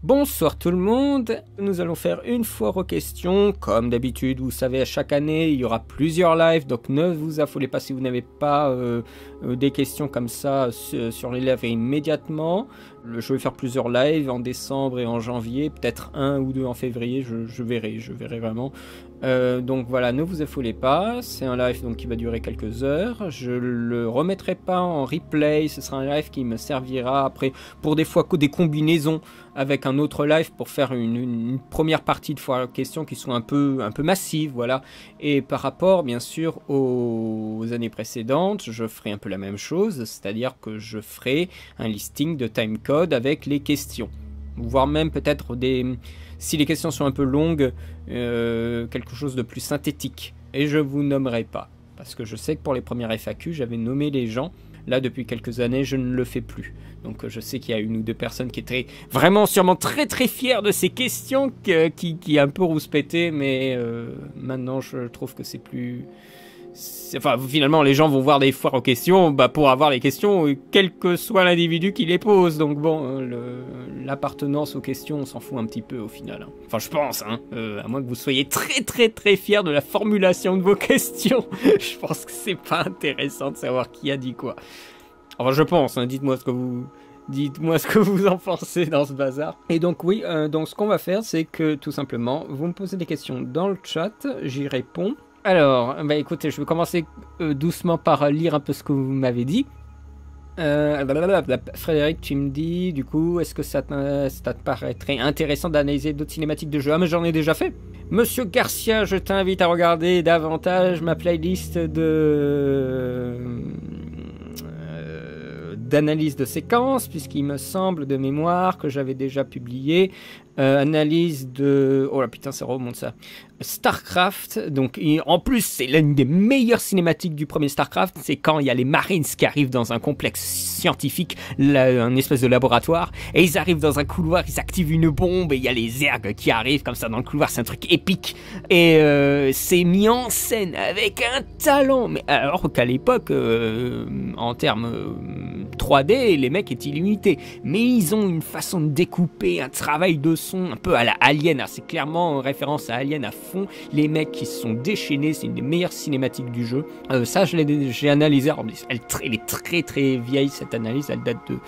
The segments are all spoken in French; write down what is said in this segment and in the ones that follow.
Bonsoir tout le monde, nous allons faire une foire aux questions. Comme d'habitude, vous savez, à chaque année, il y aura plusieurs lives, donc ne vous affolez pas si vous n'avez pas des questions comme ça sur les lives immédiatement. Je vais faire plusieurs lives en décembre et en janvier, peut-être un ou deux en février, je verrai vraiment. Donc voilà, ne vous affolez pas, c'est un live donc, qui va durer quelques heures. Je le remettrai pas en replay, ce sera un live qui me servira après pour des fois des combinaisons avec un autre live pour faire une première partie de foire aux questions qui soit un peu massive, voilà. Et par rapport bien sûr aux années précédentes, je ferai un peu la même chose, c'est-à-dire que je ferai un listing de timecode avec les questions, voire même peut-être si les questions sont un peu longues, quelque chose de plus synthétique. Et je vous nommerai pas, parce que je sais que pour les premières FAQ, j'avais nommé les gens. Là, depuis quelques années, je ne le fais plus. Donc je sais qu'il y a une ou deux personnes qui étaient vraiment sûrement très fières de ces questions qui a un peu rouspété, mais maintenant je trouve que c'est plus... Enfin, finalement, les gens vont voir des foires aux questions pour avoir les questions, quel que soit l'individu qui les pose. Donc bon, l'appartenance aux questions, on s'en fout un petit peu au final. Hein. Enfin, je pense, hein, à moins que vous soyez très fiers de la formulation de vos questions. Je pense que c'est pas intéressant de savoir qui a dit quoi. Enfin, je pense, hein, dites-moi ce que vous en pensez dans ce bazar. Et donc oui, donc ce qu'on va faire, c'est que tout simplement, vous me posez des questions dans le chat, j'y réponds. Alors, écoutez, je vais commencer doucement par lire un peu ce que vous m'avez dit. Frédéric, tu me dis, du coup, est-ce que ça te paraîtrait intéressant d'analyser d'autres cinématiques de jeux? Ah, mais j'en ai déjà fait. Monsieur Garcia, je t'invite à regarder davantage ma playlist d'analyse de séquences, puisqu'il me semble de mémoire que j'avais déjà publié analyse de... Oh là putain, ça remonte ça. Starcraft, donc en plus c'est l'une des meilleures cinématiques du premier Starcraft, c'est quand il y a les Marines qui arrivent dans un complexe scientifique, un espèce de laboratoire, et ils arrivent dans un couloir, ils activent une bombe, et il y a les Zergs qui arrivent comme ça dans le couloir, c'est un truc épique, et c'est mis en scène avec un talent, mais alors qu'à l'époque, en termes 3D, les mecs étaient illimités, mais ils ont une façon de découper, un travail de son un peu à la Alien, c'est clairement référence à Alien à fond, les mecs qui se sont déchaînés, c'est une des meilleures cinématiques du jeu. Ça j'ai analysé, alors, elle est très vieille cette analyse, elle date de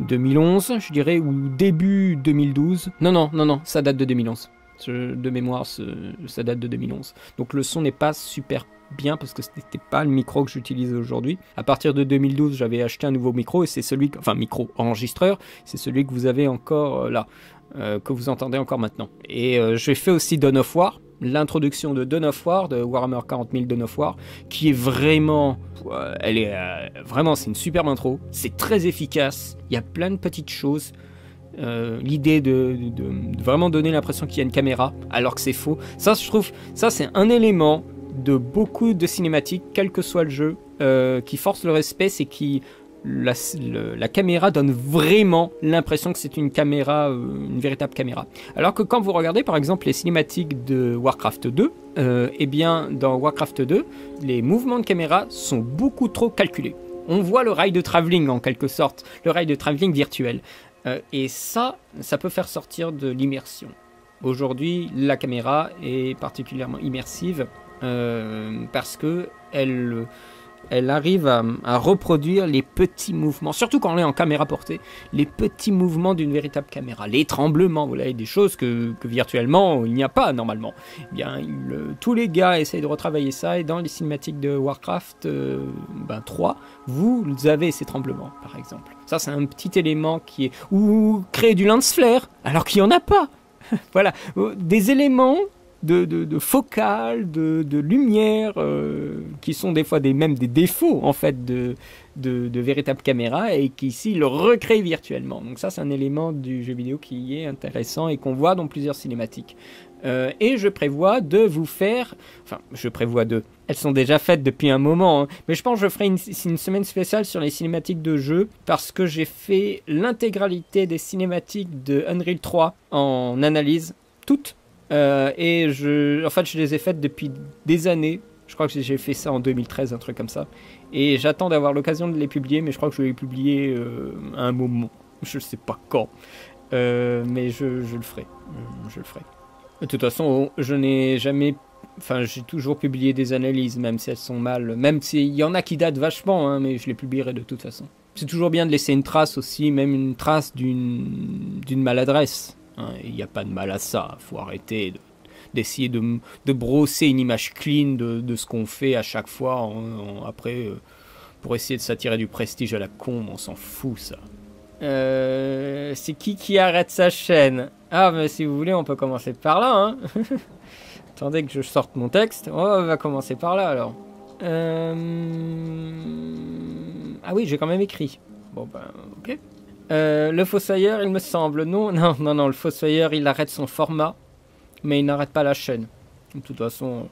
2011 je dirais, ou début 2012, non, ça date de 2011, de mémoire ça date de 2011, donc le son n'est pas super bien parce que c'était pas le micro que j'utilise aujourd'hui. À partir de 2012 j'avais acheté un nouveau micro et c'est celui, enfin micro enregistreur, c'est celui que vous avez encore là, que vous entendez encore maintenant. Et j'ai fait aussi Dawn of War, l'introduction de Dawn of War, de Warhammer 40 000 Dawn of War, qui est vraiment, vraiment c'est une superbe intro, c'est très efficace, il y a plein de petites choses. L'idée de vraiment donner l'impression qu'il y a une caméra alors que c'est faux, ça je trouve, ça c'est un élément de beaucoup de cinématiques, quel que soit le jeu, qui force le respect, c'est qui la caméra donne vraiment l'impression que c'est une caméra, une véritable caméra. Alors que quand vous regardez par exemple les cinématiques de Warcraft 2, eh bien dans Warcraft 2, les mouvements de caméra sont beaucoup trop calculés. On voit le rail de travelling en quelque sorte, le rail de travelling virtuel. Et ça peut faire sortir de l'immersion. Aujourd'hui, la caméra est particulièrement immersive parce que elle arrive à reproduire les petits mouvements, surtout quand on est en caméra portée, les petits mouvements d'une véritable caméra, les tremblements, voilà, des choses que virtuellement il n'y a pas normalement. Eh bien, tous les gars essayent de retravailler ça, et dans les cinématiques de Warcraft 3, vous avez ces tremblements, par exemple. Ça, c'est un petit élément qui est... Ou créer du lens flare, alors qu'il n'y en a pas. Voilà, des éléments de focale, de lumière, qui sont des fois même des défauts en fait de véritables caméras, et qui ici le recréent virtuellement. Donc ça c'est un élément du jeu vidéo qui est intéressant et qu'on voit dans plusieurs cinématiques. Et je prévois de vous faire... Enfin, elles sont déjà faites depuis un moment, hein, mais je pense que je ferai une semaine spéciale sur les cinématiques de jeu, parce que j'ai fait l'intégralité des cinématiques de Unreal 3 en analyse, toutes. Et en fait, je les ai faites depuis des années. Je crois que j'ai fait ça en 2013, un truc comme ça. Et j'attends d'avoir l'occasion de les publier, mais je crois que je vais les publier à un moment. Je sais pas quand. Mais je le ferai. Je le ferai. De toute façon, je n'ai jamais... Enfin, j'ai toujours publié des analyses, même si elles sont mal. Même s'il y en a qui datent vachement, hein, mais je les publierai de toute façon. C'est toujours bien de laisser une trace aussi, même une trace d'une maladresse. Hein. Il n'y a pas de mal à ça. Faut arrêter d'essayer de brosser une image clean de ce qu'on fait à chaque fois. Après, pour essayer de s'attirer du prestige à la con, on s'en fout, ça. C'est qui arrête sa chaîne? Ah, mais si vous voulez, on peut commencer par là, hein. Attendez que je sorte mon texte. Oh, on va commencer par là, alors. Ah oui, j'ai quand même écrit. Bon, ben, ok. Le Fossoyeur, il me semble. Non, le Fossoyeur, il arrête son format, mais il n'arrête pas la chaîne. De toute façon,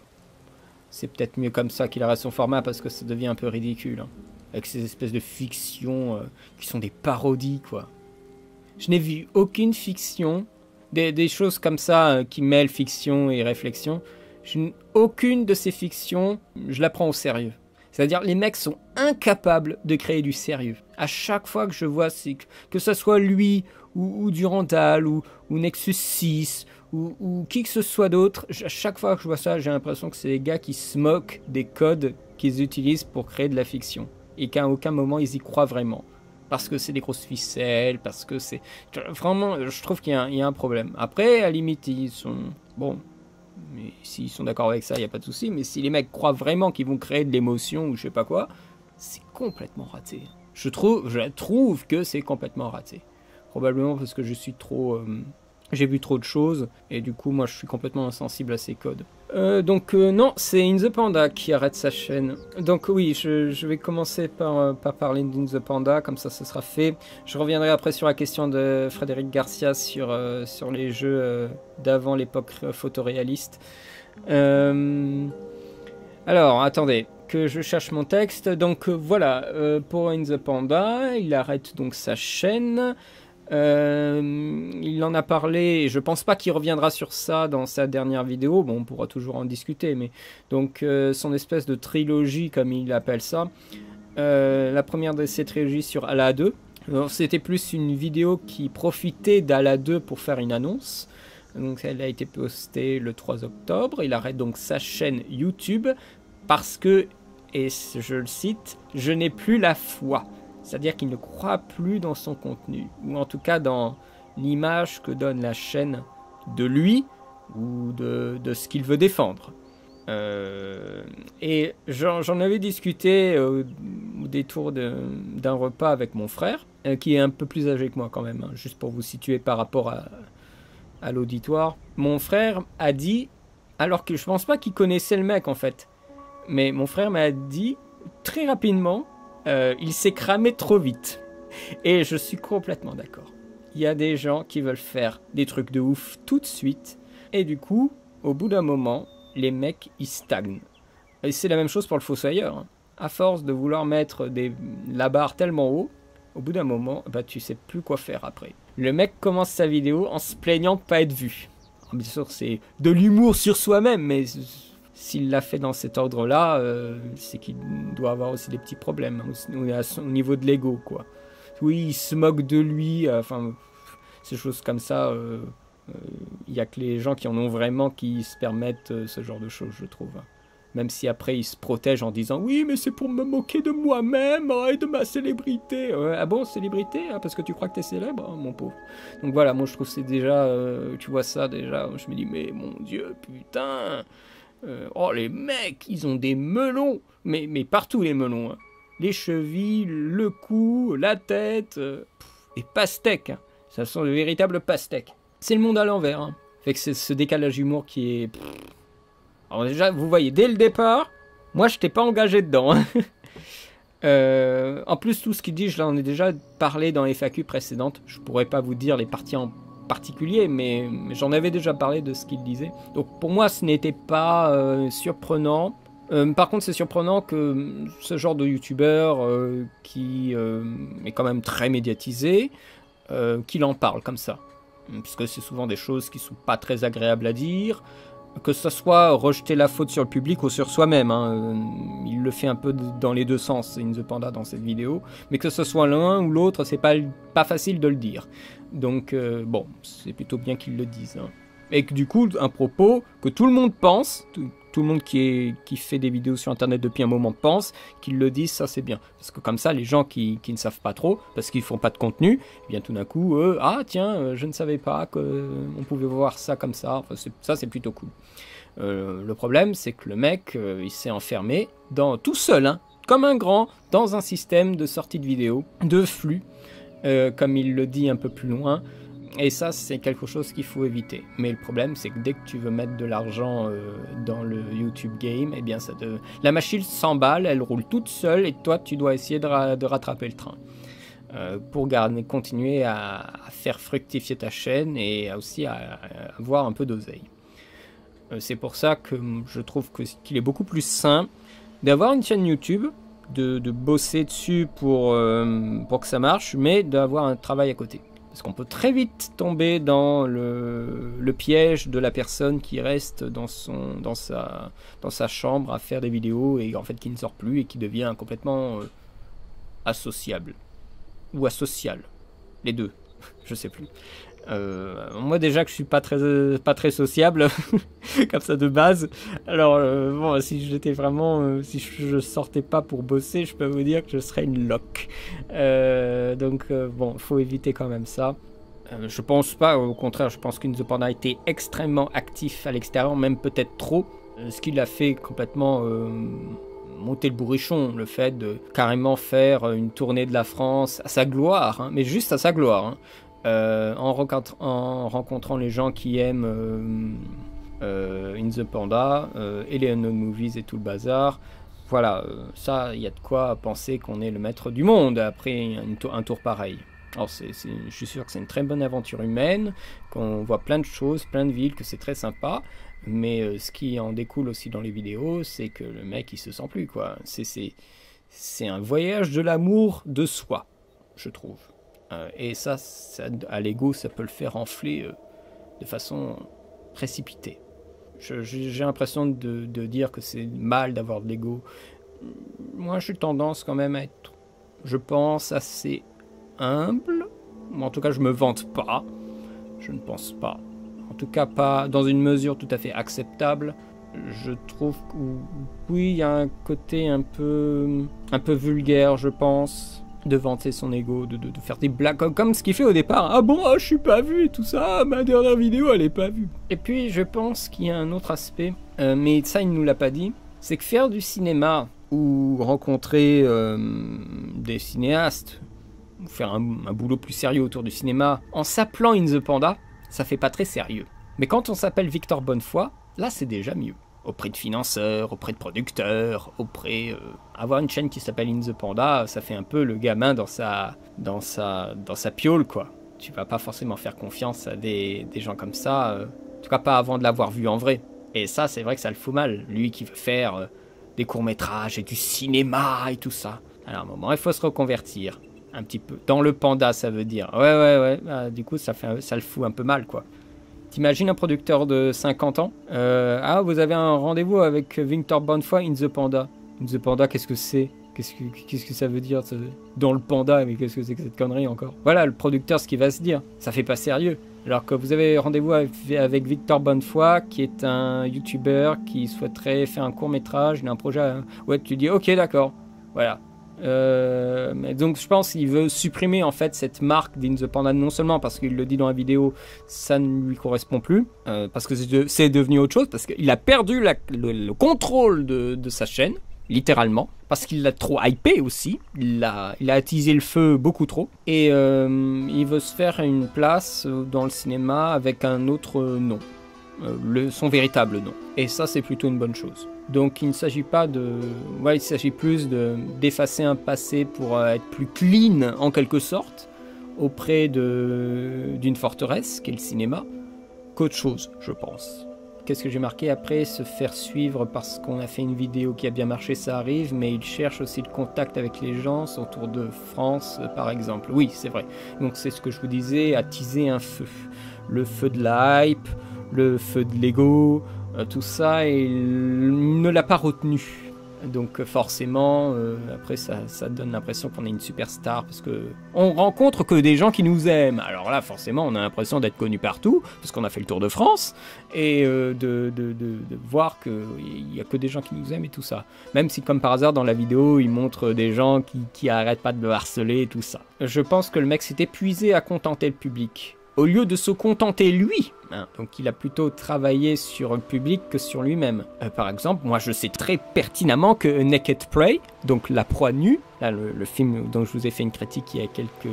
c'est peut-être mieux comme ça qu'il arrête son format, parce que ça devient un peu ridicule, hein. Avec ces espèces de fictions qui sont des parodies, quoi. Je n'ai vu aucune fiction, des choses comme ça qui mêlent fiction et réflexion. Aucune de ces fictions, je la prends au sérieux. C'est-à-dire, les mecs sont incapables de créer du sérieux. À chaque fois que je vois, que ce soit lui, ou Durandal, ou Nexus 6, ou qui que ce soit d'autre, à chaque fois que je vois ça, j'ai l'impression que c'est des gars qui se moquent des codes qu'ils utilisent pour créer de la fiction. Et qu'à aucun moment, ils y croient vraiment. Parce que c'est des grosses ficelles, parce que c'est... Vraiment, je trouve qu'il y a un problème. Après, à la limite, ils sont... Bon, mais s'ils sont d'accord avec ça, il n'y a pas de souci. Mais si les mecs croient vraiment qu'ils vont créer de l'émotion ou je sais pas quoi, c'est complètement raté. Je trouve que c'est complètement raté. Probablement parce que je suis trop... j'ai vu trop de choses, et du coup, moi, je suis complètement insensible à ces codes. Donc, non, c'est In The Panda qui arrête sa chaîne. Donc, oui, je vais commencer par parler d'In The Panda, comme ça, ce sera fait. Je reviendrai après sur la question de Frédéric Garcia sur les jeux d'avant l'époque photoréaliste. Alors, attendez, que je cherche mon texte. Donc, voilà, pour In The Panda, il arrête donc sa chaîne. Il en a parlé, et je pense pas qu'il reviendra sur ça dans sa dernière vidéo. Bon, on pourra toujours en discuter, mais donc son espèce de trilogie, comme il appelle ça, la première de ces trilogies sur Ala 2. C'était plus une vidéo qui profitait d'Ala 2 pour faire une annonce. Donc elle a été postée le 3 octobre. Il arrête donc sa chaîne YouTube parce que, et je le cite, je n'ai plus la foi. C'est-à-dire qu'il ne croit plus dans son contenu, ou en tout cas dans l'image que donne la chaîne de lui, ou de ce qu'il veut défendre. Et j'en avais discuté au détour d'un repas avec mon frère, qui est un peu plus âgé que moi quand même, hein, juste pour vous situer par rapport à l'auditoire. Mon frère a dit, alors que je pense pas qu'il connaissait le mec en fait, mais mon frère m'a dit très rapidement, il s'est cramé trop vite. Et je suis complètement d'accord. Il y a des gens qui veulent faire des trucs de ouf tout de suite. Et du coup, au bout d'un moment, les mecs, ils stagnent. Et c'est la même chose pour le Fossoyeur. Hein. À force de vouloir mettre la barre tellement haut, au bout d'un moment, bah, tu sais plus quoi faire après. Le mec commence sa vidéo en se plaignant de pas être vu. Alors, bien sûr, c'est de l'humour sur soi-même, mais... S'il l'a fait dans cet ordre-là, c'est qu'il doit avoir aussi des petits problèmes au niveau de l'ego, quoi. Oui, il se moque de lui, enfin, ces choses comme ça, il n'y a que les gens qui en ont vraiment qui se permettent ce genre de choses, je trouve. Même si après, ils se protègent en disant « Oui, mais c'est pour me moquer de moi-même et de ma célébrité. » Ah bon, célébrité, hein, parce que tu crois que t'es célèbre, hein, mon pauvre. Donc voilà, moi je trouve que c'est déjà... tu vois ça déjà, je me dis « Mais mon Dieu, putain !» Oh les mecs, ils ont des melons, mais partout les melons, hein. Les chevilles, le cou, la tête, des pastèques, hein. Ça sont de véritables pastèques. C'est le monde à l'envers, hein. Fait que c'est ce décalage d'humour qui est... Alors déjà, vous voyez, dès le départ, moi je t'ai pas engagé dedans, hein. En plus, tout ce qu'il dit, je l'en ai déjà parlé dans les FAQ précédentes. Je pourrais pas vous dire les parties en particulier, mais j'en avais déjà parlé de ce qu'il disait. Donc pour moi, ce n'était pas surprenant. Par contre, c'est surprenant que ce genre de youtubeur qui est quand même très médiatisé, qu'il en parle comme ça. Parce que c'est souvent des choses qui sont pas très agréables à dire. Que ce soit rejeter la faute sur le public ou sur soi-même, hein. Il le fait un peu dans les deux sens, In The Panda, dans cette vidéo. Mais que ce soit l'un ou l'autre, c'est pas facile de le dire. Donc, bon, c'est plutôt bien qu'il le dise, hein. Et que du coup, un propos que tout le monde pense, tout le monde qui fait des vidéos sur Internet depuis un moment pense, qu'ils le disent, ça c'est bien. Parce que comme ça, les gens qui ne savent pas trop, parce qu'ils font pas de contenu, eh bien tout d'un coup, ah tiens, je ne savais pas qu'on pouvait voir ça comme ça. Enfin, ça c'est plutôt cool. Le problème, c'est que le mec, il s'est enfermé tout seul, hein, comme un grand, dans un système de sortie de vidéo, de flux, comme il le dit un peu plus loin. Et ça, c'est quelque chose qu'il faut éviter. Mais le problème, c'est que dès que tu veux mettre de l'argent dans le YouTube game, eh bien, la machine s'emballe, elle roule toute seule, et toi, tu dois essayer de rattraper le train. Pour continuer à faire fructifier ta chaîne et aussi à avoir un peu d'oseille. C'est pour ça que je trouve qu'il est beaucoup plus sain d'avoir une chaîne YouTube, de bosser dessus pour que ça marche, mais d'avoir un travail à côté. Parce qu'on peut très vite tomber dans le piège de la personne qui reste dans sa chambre à faire des vidéos et en fait qui ne sort plus et qui devient complètement associable. Ou asocial. Les deux. Je sais plus. Moi déjà que je suis pas très sociable comme ça de base. Alors bon, si j'étais vraiment, si je sortais pas pour bosser, je peux vous dire que je serais une loque. Donc bon, faut éviter quand même ça. Je pense pas, au contraire, je pense qu'In The Panda a été extrêmement actif à l'extérieur, même peut-être trop. Ce qu'il a fait complètement monter le bourrichon, le fait de carrément faire une tournée de la France à sa gloire, hein, mais juste à sa gloire, hein. En rencontrant les gens qui aiment In The Panda et les Unknown Movies et tout le bazar. Voilà, ça, il y a de quoi penser qu'on est le maître du monde après un tour pareil. Alors, je suis sûr que c'est une très bonne aventure humaine, qu'on voit plein de choses, plein de villes, que c'est très sympa. Mais ce qui en découle aussi dans les vidéos, c'est que le mec, il se sent plus, quoi. C'est un voyage de l'amour de soi, je trouve. Et ça, à l'ego, ça peut le faire enfler de façon précipitée. J'ai l'impression de dire que c'est mal d'avoir de l'ego. Moi, j'ai tendance quand même à être, je pense, assez humble. En tout cas, je me vante pas. Je ne pense pas. En tout cas, pas dans une mesure tout à fait acceptable. Je trouve que oui, il y a un côté un peu vulgaire, je pense, de vanter son ego, de faire des blagues comme ce qu'il fait au départ. Ah bon, je suis pas vu et tout ça, ma dernière vidéo elle est pas vue. Et puis je pense qu'il y a un autre aspect, mais ça il nous l'a pas dit, c'est que faire du cinéma ou rencontrer des cinéastes, ou faire un boulot plus sérieux autour du cinéma, en s'appelant In The Panda, ça fait pas très sérieux. Mais quand on s'appelle Victor Bonnefoy, là c'est déjà mieux. Auprès de financeurs, auprès de producteurs, avoir une chaîne qui s'appelle In The Panda, ça fait un peu le gamin dans sa piole, quoi. Tu vas pas forcément faire confiance à des gens comme ça, en tout cas pas avant de l'avoir vu en vrai. Et ça, c'est vrai que ça le fout mal. Lui qui veut faire des courts-métrages et du cinéma et tout ça. Alors à un moment, il faut se reconvertir. Un petit peu. Dans le panda, ça veut dire. Ouais. Bah, du coup, ça le fout un peu mal, quoi. T'imagines un producteur de 50 ans ah, vous avez un rendez-vous avec Victor Bonnefoy In The Panda. In The Panda, qu'est-ce que c'est? Qu'est-ce que ça veut dire dans le panda, mais qu'est-ce que c'est que cette connerie encore? Voilà, le producteur, ce qu'il va se dire. Ça fait pas sérieux. Alors que vous avez rendez-vous avec Victor Bonnefoy, qui est un YouTuber qui souhaiterait faire un court-métrage, il a un projet. Ouais, tu dis, ok, d'accord. Voilà. Donc je pense qu'il veut supprimer en fait cette marque d'In The Panda, non seulement parce qu'il le dit dans la vidéo, ça ne lui correspond plus, parce que c'est devenu autre chose, parce qu'il a perdu le contrôle de sa chaîne, littéralement, parce qu'il l'a trop hypé aussi, il a attisé le feu beaucoup trop, et il veut se faire une place dans le cinéma avec un autre nom, son véritable nom, et ça c'est plutôt une bonne chose. Donc il ne s'agit pas il s'agit plus d'effacer un passé pour être plus clean en quelque sorte auprès d'une forteresse qu'est le cinéma qu'autre chose, je pense. Qu'est-ce que j'ai marqué après? Se faire suivre parce qu'on a fait une vidéo qui a bien marché, ça arrive, mais il cherche aussi le contact avec les gens autour de France par exemple. Oui, c'est vrai. Donc c'est ce que je vous disais, attiser un feu. Le feu de la hype, le feu de l'ego. tout ça, et il ne l'a pas retenu. Donc forcément, après ça donne l'impression qu'on est une superstar parce que on rencontre que des gens qui nous aiment. Alors là, forcément, on a l'impression d'être connu partout parce qu'on a fait le tour de France et de voir qu'il n'y a que des gens qui nous aiment et tout ça. Même si, comme par hasard, dans la vidéo, il montre des gens qui arrêtent pas de le harceler et tout ça. Je pense que le mec s'est épuisé à contenter le public. Au lieu de se contenter lui, hein, donc il a plutôt travaillé sur le public que sur lui-même. Par exemple, moi je sais très pertinemment que Naked Prey, donc La Proie Nue, là, le film dont je vous ai fait une critique il y a quelques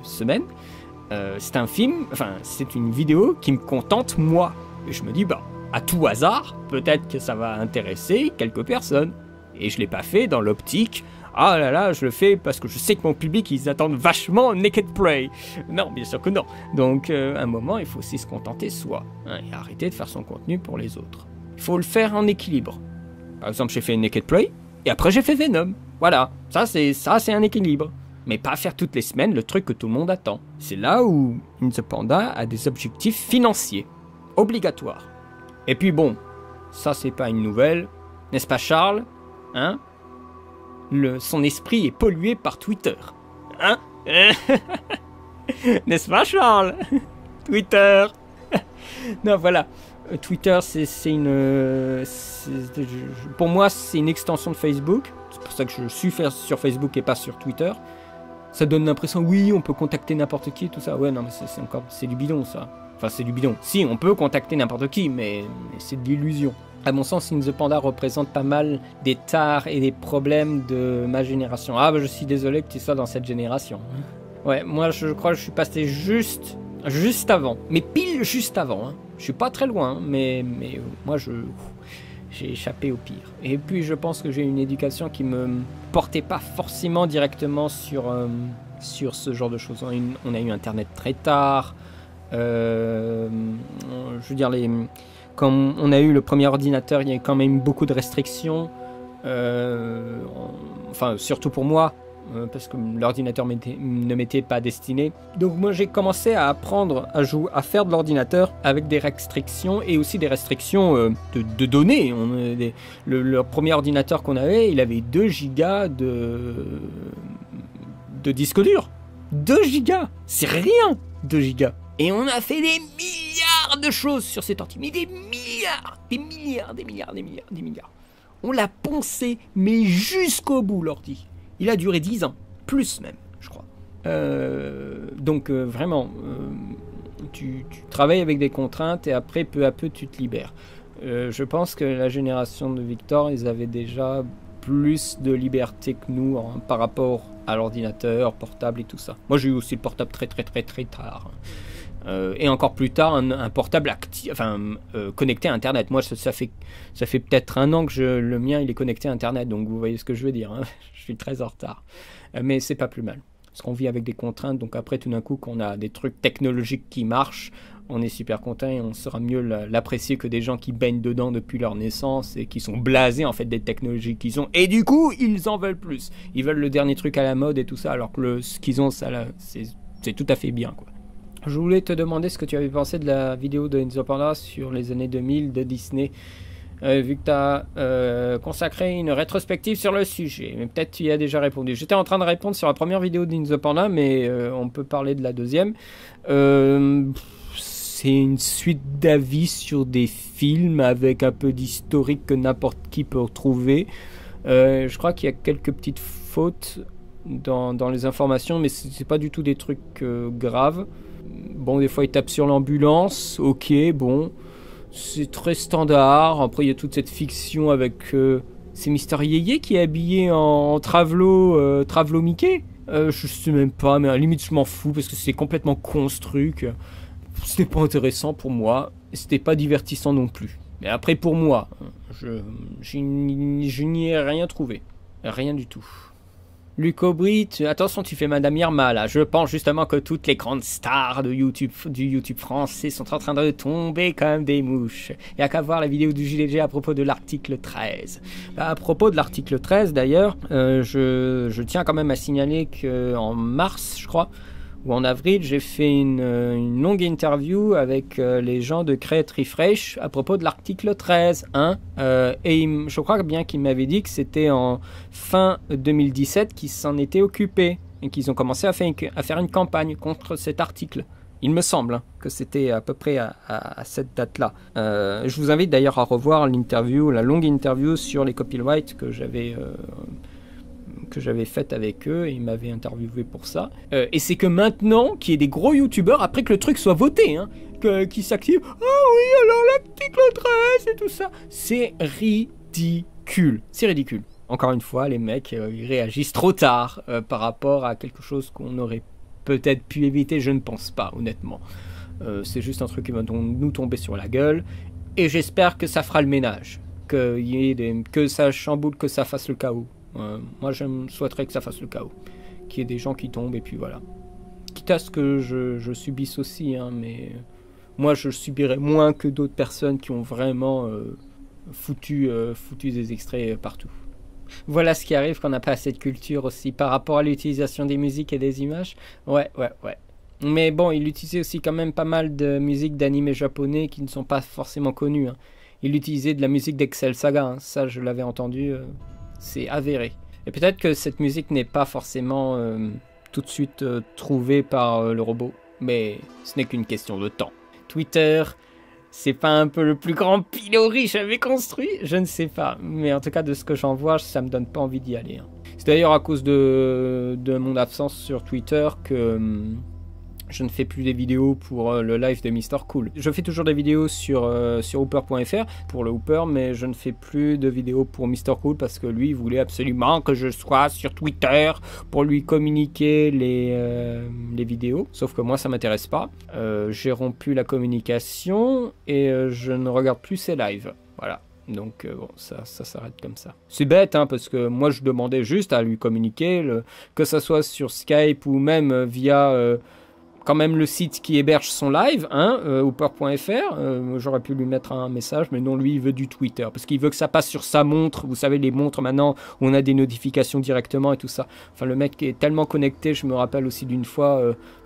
semaines, c'est un film, enfin c'est une vidéo qui me contente moi. Et je me dis, bah, à tout hasard, peut-être que ça va intéresser quelques personnes. Et je l'ai pas fait dans l'optique, ah là là, je le fais parce que je sais que mon public, ils attendent vachement Naked Prey. Non, bien sûr que non. Donc, à un moment, il faut aussi se contenter soi. Hein, et arrêter de faire son contenu pour les autres. Il faut le faire en équilibre. Par exemple, j'ai fait Naked Prey, et après j'ai fait Venom. Voilà, ça c'est un équilibre. Mais pas faire toutes les semaines le truc que tout le monde attend. C'est là où In The Panda a des objectifs financiers. Obligatoires. Et puis bon, ça c'est pas une nouvelle. N'est-ce pas Charles? Hein? Son esprit est pollué par Twitter. Hein? N'est-ce pas, Charles? Twitter. Non, voilà. Twitter, c'est une... pour moi, c'est une extension de Facebook. C'est pour ça que je suis sur Facebook et pas sur Twitter. Ça donne l'impression, oui, on peut contacter n'importe qui, tout ça. Ouais, non, mais c'est du bidon, ça. Enfin, c'est du bidon. Si, on peut contacter n'importe qui, mais c'est de l'illusion. À mon sens, In The Panda représente pas mal des tares et des problèmes de ma génération. Ah, bah, je suis désolé que tu sois dans cette génération. Ouais, moi, je crois que je suis passé juste avant. Mais pile juste avant. Hein. Je suis pas très loin, mais moi, j'ai échappé au pire. Et puis, je pense que j'ai une éducation qui me portait pas forcément directement sur ce genre de choses. On a eu Internet très tard. Je veux dire, quand on a eu le premier ordinateur, il y a quand même beaucoup de restrictions. Enfin, surtout pour moi, parce que l'ordinateur ne m'était pas destiné. Donc moi, j'ai commencé à apprendre à faire de l'ordinateur avec des restrictions et aussi des restrictions de données. Le premier ordinateur qu'on avait, il avait 2 gigas de disque dur. 2 gigas, c'est rien, 2 gigas. Et on a fait des milliards de choses sur cet ordi. Mais des milliards. On l'a poncé, mais jusqu'au bout, l'ordi. Il a duré 10 ans. Plus même, je crois. Donc, vraiment, tu travailles avec des contraintes et après, peu à peu, tu te libères. Je pense que la génération de Victor, ils avaient déjà plus de liberté que nous par rapport à l'ordinateur, portable et tout ça. Moi, j'ai eu aussi le portable très tard. Et encore plus tard, un portable connecté à Internet. Moi, ça fait peut-être 1 an que le mien il est connecté à Internet, donc vous voyez ce que je veux dire. Hein. Je suis très en retard. Mais c'est pas plus mal. Parce qu'on vit avec des contraintes, donc après, tout d'un coup, qu'on a des trucs technologiques qui marchent, on est super content et on saura mieux l'apprécier que des gens qui baignent dedans depuis leur naissance et qui sont blasés en fait des technologies qu'ils ont. Et du coup, ils en veulent plus. Ils veulent le dernier truc à la mode et tout ça, alors que ce qu'ils ont, ça, c'est tout à fait bien, quoi. Je voulais te demander ce que tu avais pensé de la vidéo de In The Panda sur les années 2000 de Disney, vu que tu as consacré une rétrospective sur le sujet. Mais peut-être tu y as déjà répondu. J'étais en train de répondre sur la première vidéo d'In The Panda, mais on peut parler de la deuxième. C'est une suite d'avis sur des films avec un peu d'historique que n'importe qui peut retrouver. Je crois qu'il y a quelques petites fautes dans les informations, mais c'est pas du tout des trucs graves. Bon, des fois, il tape sur l'ambulance. Ok, bon. C'est très standard. Après, il y a toute cette fiction avec... c'est Mister Yeye qui est habillé en Travelo Mickey. Je sais même pas, mais à la limite, je m'en fous parce que c'est complètement con ce truc. C'était pas intéressant pour moi. Et c'était pas divertissant non plus. Mais après, pour moi, je n'y ai rien trouvé. Rien du tout. Luc Aubry, attention, tu fais Madame Irma là. Je pense justement que toutes les grandes stars du YouTube français sont en train de tomber comme des mouches. Il n'y a qu'à voir la vidéo du JDG à propos de l'article 13. À propos de l'article 13 d'ailleurs, je tiens quand même à signaler qu'en mars, je crois, où en avril, j'ai fait une longue interview avec les gens de Create Refresh à propos de l'article 13. Hein, et je crois bien qu'ils m'avaient dit que c'était en fin 2017 qu'ils s'en étaient occupés et qu'ils ont commencé à faire une campagne contre cet article. Il me semble que c'était à peu près à cette date-là. Je vous invite d'ailleurs à revoir l'interview, la longue interview sur les copyrights que j'avais faite avec eux, et ils m'avaient interviewé pour ça. Et c'est que maintenant, qu'il y ait des gros youtubeurs, après que le truc soit voté, hein, qui s'activent, ah oui, alors l'article 13 et tout ça, c'est ridicule. C'est ridicule. Encore une fois, les mecs, ils réagissent trop tard par rapport à quelque chose qu'on aurait peut-être pu éviter, je ne pense pas, honnêtement. C'est juste un truc qui va nous tomber sur la gueule, et j'espère que ça fera le ménage, que ça chamboule, que ça fasse le chaos. Moi, je souhaiterais que ça fasse le chaos, qu'il y ait des gens qui tombent, et puis voilà. Quitte à ce que je subisse aussi, hein, mais moi, je subirais moins que d'autres personnes qui ont vraiment foutu des extraits partout. Voilà ce qui arrive quand on n'a pas assez de culture aussi par rapport à l'utilisation des musiques et des images. Ouais. Mais bon, il utilisait aussi quand même pas mal de musiques d'animés japonais qui ne sont pas forcément connues. Hein. Il utilisait de la musique d'Excel Saga, hein. Ça je l'avais entendu, c'est avéré. Et peut-être que cette musique n'est pas forcément tout de suite trouvée par le robot, mais ce n'est qu'une question de temps. Twitter... C'est pas un peu le plus grand pilori j'avais construit? Je ne sais pas. Mais en tout cas, de ce que j'en vois, ça me donne pas envie d'y aller. Hein. C'est d'ailleurs à cause de mon absence sur Twitter que je ne fais plus des vidéos pour le live de Mr. Cool. Je fais toujours des vidéos sur Hooper.fr pour le Hooper, mais je ne fais plus de vidéos pour Mr. Cool parce que lui, il voulait absolument que je sois sur Twitter pour lui communiquer les vidéos. Sauf que moi, ça m'intéresse pas. J'ai rompu la communication et je ne regarde plus ses lives. Voilà. Donc bon, ça s'arrête comme ça. C'est bête, hein, parce que moi, je demandais juste à lui communiquer, que ça soit sur Skype ou même via... quand même le site qui héberge son live, hein, Hooper.fr, j'aurais pu lui mettre un message, mais non, lui, il veut du Twitter, parce qu'il veut que ça passe sur sa montre, vous savez, les montres maintenant, où on a des notifications directement et tout ça. Enfin, le mec est tellement connecté, je me rappelle aussi d'une fois,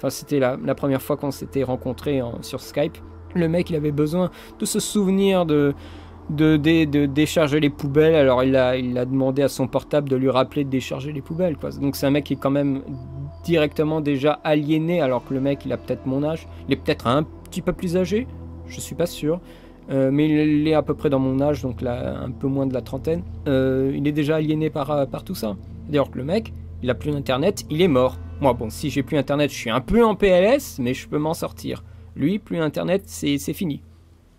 c'était la première fois qu'on s'était rencontrés sur Skype, le mec, il avait besoin de se souvenir de décharger les poubelles, alors il a demandé à son portable de lui rappeler de décharger les poubelles, quoi. Donc c'est un mec qui est quand même directement déjà aliéné, alors que le mec il a peut-être mon âge, il est peut-être un petit peu plus âgé, je suis pas sûr, mais il est à peu près dans mon âge, donc là un peu moins de la trentaine. Il est déjà aliéné par tout ça. D'ailleurs que le mec, il a plus d'internet, il est mort. Moi bon, si j'ai plus internet, je suis un peu en PLS, mais je peux m'en sortir. Lui, plus internet, c'est fini.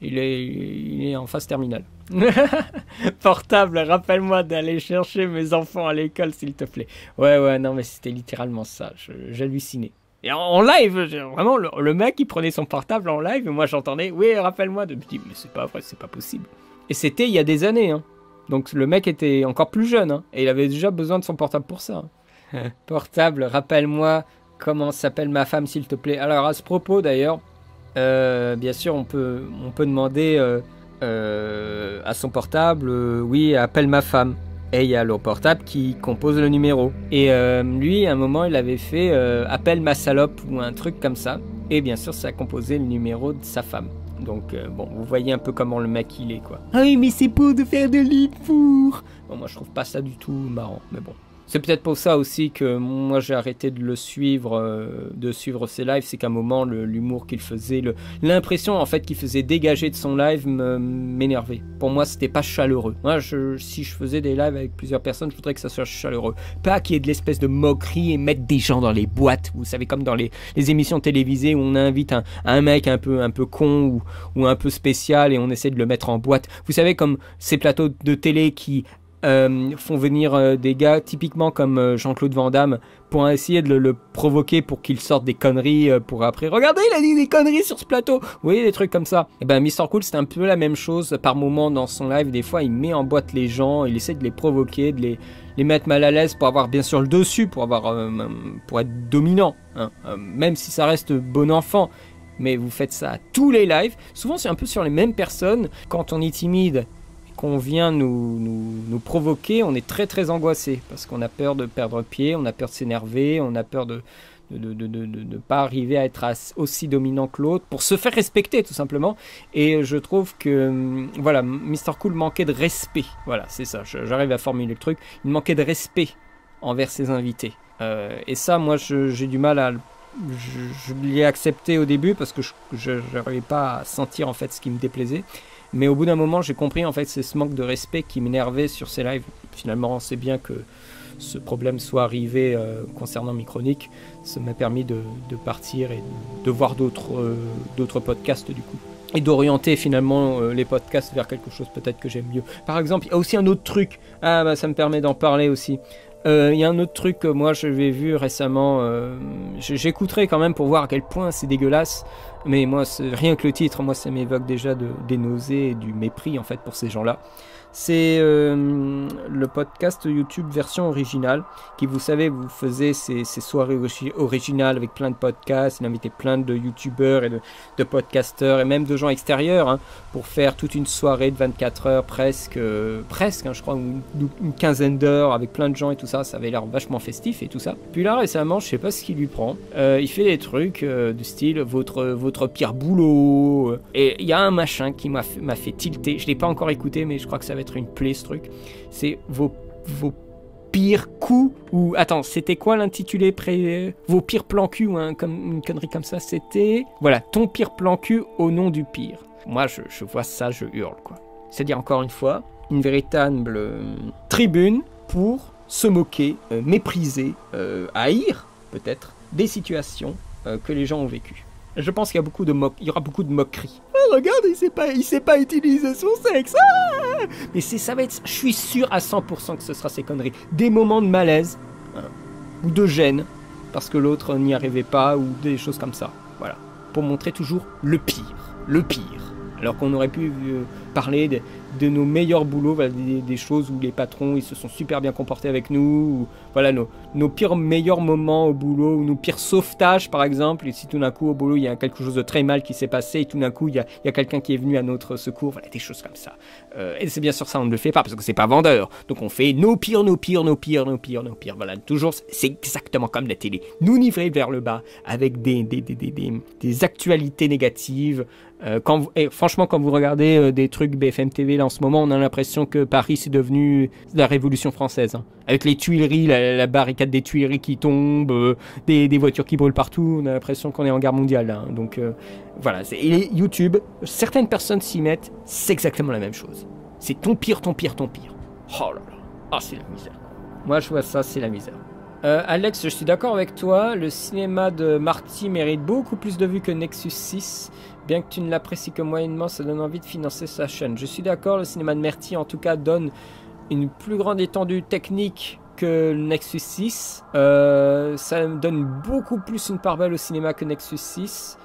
Il est en phase terminale. Portable, rappelle-moi d'aller chercher mes enfants à l'école, s'il te plaît. Ouais, non, mais c'était littéralement ça. J'hallucinais. Et en live, vraiment, le mec, il prenait son portable en live, et moi, j'entendais, oui, rappelle-moi. Je me dis, mais c'est pas vrai, c'est pas possible. Et c'était il y a des années, hein. Donc, le mec était encore plus jeune, hein, et il avait déjà besoin de son portable pour ça. Portable, rappelle-moi comment s'appelle ma femme, s'il te plaît. Alors, à ce propos, d'ailleurs, bien sûr, on peut demander à son portable, oui, appelle ma femme. Et il y a le portable qui compose le numéro. Et lui, à un moment, il avait fait appelle ma salope ou un truc comme ça. Et bien sûr, ça a composé le numéro de sa femme. Donc, bon, vous voyez un peu comment le mec il est, quoi. Ah oui, mais c'est pour de faire de l'humour. Bon, moi, je trouve pas ça du tout marrant, mais bon. C'est peut-être pour ça aussi que moi j'ai arrêté de le suivre, de suivre ses lives. C'est qu'à un moment, l'humour qu'il faisait, l'impression en fait qu'il faisait dégager de son live m'énervait. Pour moi, c'était pas chaleureux. Moi, si je faisais des lives avec plusieurs personnes, je voudrais que ça soit chaleureux. Pas qu'il y ait de l'espèce de moquerie et mettre des gens dans les boîtes. Vous savez, comme dans les émissions télévisées où on invite un mec un peu con ou un peu spécial et on essaie de le mettre en boîte. Vous savez, comme ces plateaux de télé qui font venir des gars typiquement comme Jean-Claude Van Damme pour essayer de le provoquer pour qu'il sorte des conneries pour après regardez, il a dit des conneries sur ce plateau, vous voyez, des trucs comme ça. Et ben Mr. Cool, c'est un peu la même chose par moment dans son live. Des fois il met en boîte les gens, il essaie de les provoquer, de les mettre mal à l'aise pour avoir bien sûr le dessus, pour être dominant, hein. Même si ça reste bon enfant. Mais vous faites ça à tous les lives. Souvent c'est un peu sur les mêmes personnes. Quand on est timide, qu'on vient nous provoquer, on est très très angoissé parce qu'on a peur de perdre pied, on a peur de s'énerver, on a peur de de pas arriver à être aussi dominant que l'autre, pour se faire respecter tout simplement. Et je trouve que voilà, Mr Cool manquait de respect. Voilà, c'est ça, j'arrive à formuler le truc. Il manquait de respect envers ses invités. Et ça, moi, j'ai du mal à... Je l'ai accepté au début parce que je n'arrivais pas à sentir en fait ce qui me déplaisait. Mais au bout d'un moment, j'ai compris en fait c'est ce manque de respect qui m'énervait sur ces lives. Finalement, c'est bien que ce problème soit arrivé concernant Micronique. Ça m'a permis de partir et de voir d'autres podcasts du coup. Et d'orienter finalement les podcasts vers quelque chose peut-être que j'aime mieux. Par exemple, il y a aussi un autre truc. Ah bah ça me permet d'en parler aussi. Il y a un autre truc que moi j'avais vu récemment, j'écouterai quand même pour voir à quel point c'est dégueulasse, mais moi rien que le titre, moi ça m'évoque déjà des nausées et du mépris en fait pour ces gens-là. C'est le podcast YouTube version originale qui, vous savez, vous faisait ces soirées originales avec plein de podcasts. Il invitait plein de youtubeurs et de podcasteurs et même de gens extérieurs hein, pour faire toute une soirée de 24 heures presque hein, je crois, une quinzaine d'heures avec plein de gens et tout ça. Ça avait l'air vachement festif et tout ça. Puis là récemment, je sais pas ce qu'il lui prend. Il fait des trucs du style votre pire boulot. Et il y a un machin qui m'a fait tilter. Je l'ai pas encore écouté, mais je crois que ça va être une plaie ce truc. C'est vos pires coups ou attends, c'était quoi l'intitulé vos pires plans cul ou comme une connerie comme ça. C'était voilà, ton pire plan cul au nom du pire. Moi je vois ça, je hurle quoi. C'est-à-dire encore une fois une véritable tribune pour se moquer, mépriser, haïr peut-être des situations que les gens ont vécues. Je pense qu'il y aura beaucoup de moqueries. Oh, regarde, il sait pas utiliser son sexe. Ah, mais ça va être, je suis sûr à 100% que ce sera ces conneries. Des moments de malaise hein, ou de gêne parce que l'autre n'y arrivait pas ou des choses comme ça. Voilà, pour montrer toujours le pire. Alors qu'on aurait pu parler de nos meilleurs boulots, voilà, des choses où les patrons ils se sont super bien comportés avec nous, ou, voilà nos pires meilleurs moments au boulot, ou nos pires sauvetages par exemple, et si tout d'un coup au boulot il y a quelque chose de très mal qui s'est passé, et tout d'un coup il y a quelqu'un qui est venu à notre secours, voilà des choses comme ça. Et c'est bien sûr ça, on ne le fait pas parce que c'est pas vendeur, donc on fait nos pires, voilà, toujours c'est exactement comme la télé, nous nivrer vers le bas avec des actualités négatives. Franchement, quand vous regardez des trucs BFM TV là en ce moment, on a l'impression que Paris c'est devenu la Révolution française. Hein. Avec les Tuileries, la barricade des Tuileries qui tombe, des voitures qui brûlent partout, on a l'impression qu'on est en guerre mondiale. Là, hein. Donc voilà, et YouTube, certaines personnes s'y mettent, c'est exactement la même chose. C'est ton pire. Oh là là, c'est la misère. Moi je vois ça, c'est la misère. Alex, je suis d'accord avec toi, le cinéma de Marty mérite beaucoup plus de vues que Nexus 6. Bien que tu ne l'apprécies que moyennement, ça donne envie de financer sa chaîne. Je suis d'accord, le cinéma de Marty en tout cas donne une plus grande étendue technique que le Nexus 6. Ça donne beaucoup plus une part belle au cinéma que Nexus 6.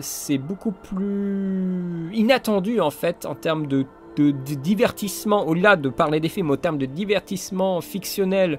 C'est beaucoup plus inattendu en fait en termes de divertissement, au-delà de parler des films, au terme de divertissement fictionnel.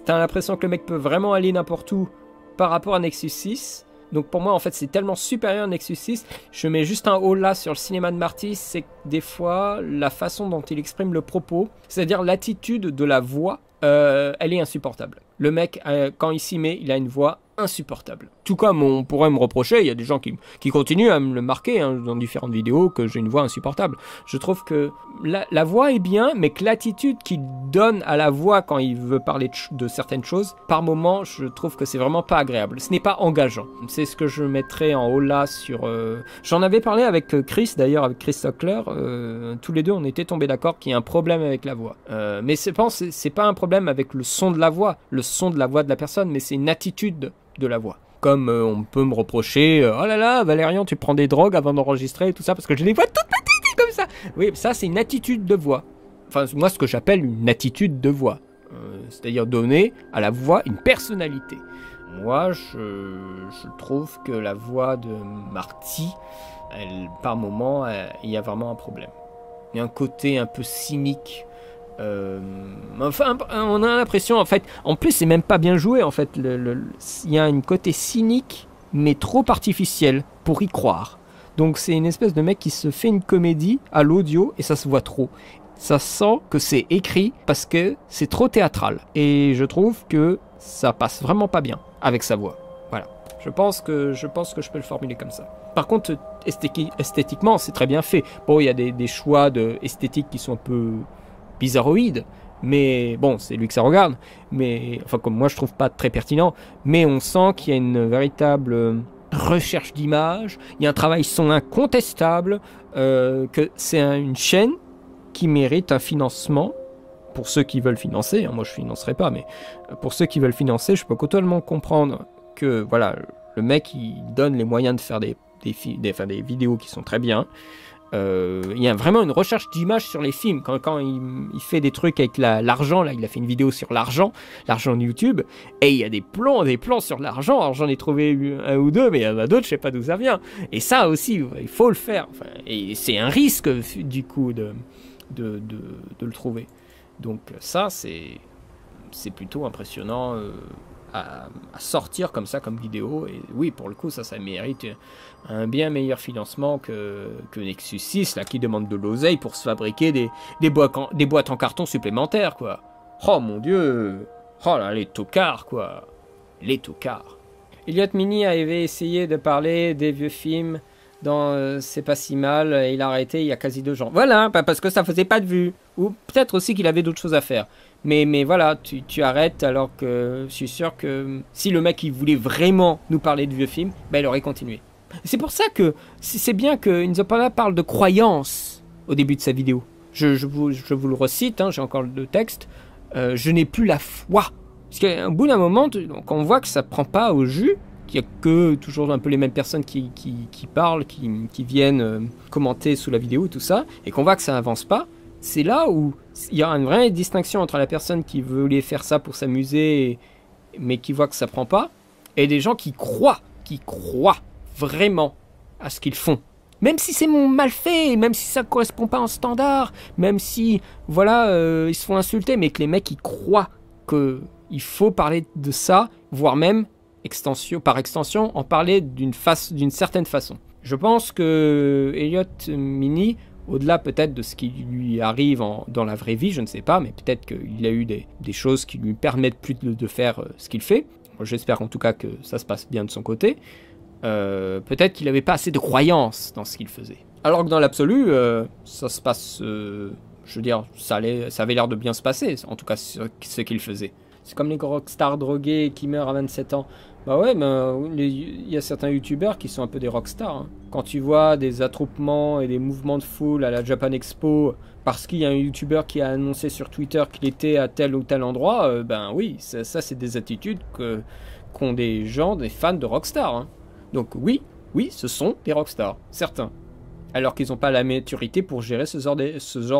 T'as l'impression que le mec peut vraiment aller n'importe où par rapport à Nexus 6. Donc pour moi en fait c'est tellement supérieur à Nexus 6. Je mets juste un haut là sur le cinéma de Marty, c'est que des fois la façon dont il exprime le propos, c'est-à-dire l'attitude de la voix, elle est insupportable. Le mec quand il s'y met, il a une voix insupportable. Tout comme on pourrait me reprocher, il y a des gens qui continuent à me le marquer hein, dans différentes vidéos, que j'ai une voix insupportable. Je trouve que la voix est bien, mais que l'attitude qu'il donne à la voix quand il veut parler de certaines choses, par moments, je trouve que c'est vraiment pas agréable. Ce n'est pas engageant. C'est ce que je mettrais en haut là sur... J'en avais parlé avec Chris, d'ailleurs, avec Chris Tuckler. Tous les deux, on était tombés d'accord qu'il y a un problème avec la voix. Mais c'est pas un problème avec le son de la voix de la personne, mais c'est une attitude de la voix. Comme on peut me reprocher, oh là là, Valérian, tu prends des drogues avant d'enregistrer et tout ça, parce que j'ai des voix toutes petites comme ça. Oui, ça c'est une attitude de voix. Enfin, moi, ce que j'appelle une attitude de voix. C'est-à-dire donner à la voix une personnalité. Moi, je trouve que la voix de Marty, par moment, il y a vraiment un problème. Il y a un côté un peu cynique. Enfin, on a l'impression, en fait, en plus c'est même pas bien joué, en fait, il y a un côté cynique, mais trop artificiel pour y croire. Donc c'est une espèce de mec qui se fait une comédie à l'audio et ça se voit trop. Ça sent que c'est écrit parce que c'est trop théâtral. Et je trouve que ça passe vraiment pas bien avec sa voix. Je pense que je peux le formuler comme ça. Par contre, esthétiquement, c'est très bien fait. Bon, il y a des choix esthétiques qui sont un peu bizarroïdes, mais bon, c'est lui que ça regarde. Mais enfin, comme moi, je trouve pas très pertinent. Mais on sent qu'il y a une véritable recherche d'image. Il y a un travail son incontestable, que c'est une chaîne qui mérite un financement. Pour ceux qui veulent financer, hein, moi je financerai pas, mais pour ceux qui veulent financer, je peux totalement comprendre que voilà, le mec il donne les moyens de faire des vidéos qui sont très bien. Il y a vraiment une recherche d'image sur les films. Quand il fait des trucs avec l'argent, là, il a fait une vidéo sur l'argent de YouTube, et il y a des plans sur l'argent. Alors j'en ai trouvé un ou deux, mais il y en a d'autres, je sais pas d'où ça vient. Et ça aussi, il faut le faire. Enfin, et c'est un risque du coup de le trouver. Donc ça, c'est plutôt impressionnant à sortir comme ça, comme vidéo. Et oui, pour le coup, ça mérite un bien meilleur financement que Nexus 6, là, qui demande de l'oseille pour se fabriquer des boîtes en carton supplémentaires, quoi. Oh mon Dieu. Oh là, les tocards, quoi. Les tocards. Elliot Mini avait essayé de parler des vieux films dans C'est pas si mal, et il a arrêté il y a quasi 2 ans. Voilà, parce que ça faisait pas de vues. Ou peut-être aussi qu'il avait d'autres choses à faire. Mais voilà, tu arrêtes, alors que je suis sûr que si le mec il voulait vraiment nous parler de vieux films, ben, il aurait continué. C'est pour ça que c'est bien que Inzopala parle de croyance au début de sa vidéo. Je vous le recite, hein, j'ai encore le texte. Je n'ai plus la foi. Parce qu'au bout d'un moment, quand on voit que ça prend pas au jus, qu'il n'y a que toujours un peu les mêmes personnes qui parlent, qui viennent commenter sous la vidéo et tout ça, et qu'on voit que ça avance pas, c'est là où il y a une vraie distinction entre la personne qui voulait faire ça pour s'amuser, mais qui voit que ça prend pas, et des gens qui croient vraiment à ce qu'ils font. Même si c'est mal fait, même si ça ne correspond pas en standard, même si, voilà, ils se font insulter, mais que les mecs, ils croient qu'il faut parler de ça, voire même, par extension, en parler d'une certaine façon. Je pense que Elliot Mini, au-delà peut-être de ce qui lui arrive dans la vraie vie, je ne sais pas, mais peut-être qu'il a eu des choses qui lui permettent plus de faire ce qu'il fait. Moi, j'espère en tout cas que ça se passe bien de son côté. Peut-être qu'il n'avait pas assez de croyance dans ce qu'il faisait. Alors que dans l'absolu, ça se passe... je veux dire, ça avait l'air de bien se passer, en tout cas ce qu'il faisait. C'est comme les rockstars drogués qui meurent à 27 ans. Bah ouais, il y a certains youtubeurs qui sont un peu des rockstars. Hein. Quand tu vois des attroupements et des mouvements de foule à la Japan Expo, parce qu'il y a un youtubeur qui a annoncé sur Twitter qu'il était à tel ou tel endroit, ben oui, ça c'est des attitudes qu'ont des fans de rockstars. Hein. Donc oui, ce sont des rockstars, certains. Alors qu'ils n'ont pas la maturité pour gérer ce genre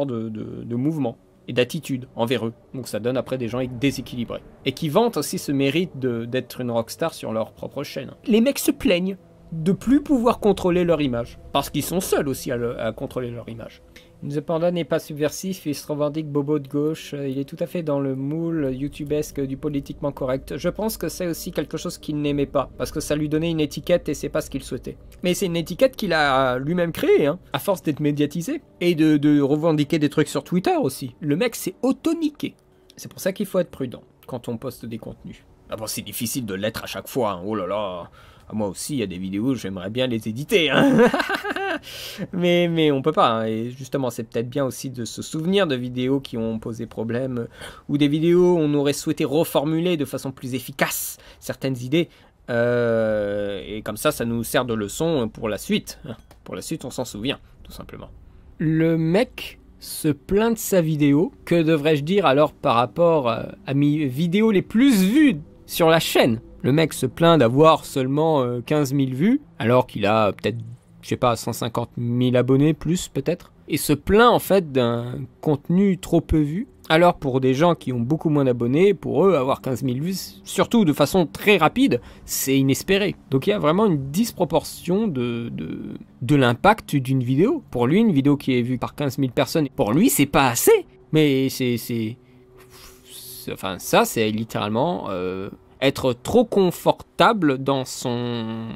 de mouvement et d'attitude envers eux. Donc ça donne après des gens déséquilibrés. Et qui vantent aussi ce mérite d'être une rockstar sur leur propre chaîne. Les mecs se plaignent de plus pouvoir contrôler leur image. Parce qu'ils sont seuls aussi à contrôler leur image. Cependant, n'est pas subversif, il se revendique bobo de gauche, il est tout à fait dans le moule youtubesque du politiquement correct. Je pense que c'est aussi quelque chose qu'il n'aimait pas, parce que ça lui donnait une étiquette et c'est pas ce qu'il souhaitait. Mais c'est une étiquette qu'il a lui-même créée, hein, à force d'être médiatisé, et de revendiquer des trucs sur Twitter aussi. Le mec s'est auto-niqué. C'est pour ça qu'il faut être prudent quand on poste des contenus. Ah bon, c'est difficile de l'être à chaque fois, hein. Oh là là. Moi aussi, il y a des vidéos, j'aimerais bien les éditer, hein. mais on peut pas, hein. Et justement, c'est peut-être bien aussi de se souvenir de vidéos qui ont posé problème, ou des vidéos où on aurait souhaité reformuler de façon plus efficace certaines idées, et comme ça nous sert de leçon pour la suite. Pour la suite, on s'en souvient, tout simplement. Le mec se plaint de sa vidéo. Que devrais-je dire alors par rapport à mes vidéos les plus vues sur la chaîne? Le mec se plaint d'avoir seulement 15 000 vues, alors qu'il a peut-être, je sais pas, 150 000 abonnés, plus peut-être. Et se plaint en fait d'un contenu trop peu vu. Alors pour des gens qui ont beaucoup moins d'abonnés, pour eux, avoir 15 000 vues, surtout de façon très rapide, c'est inespéré. Donc il y a vraiment une disproportion de l'impact d'une vidéo. Pour lui, une vidéo qui est vue par 15 000 personnes, pour lui, c'est pas assez. Mais enfin, ça, c'est littéralement... être trop confortable dans son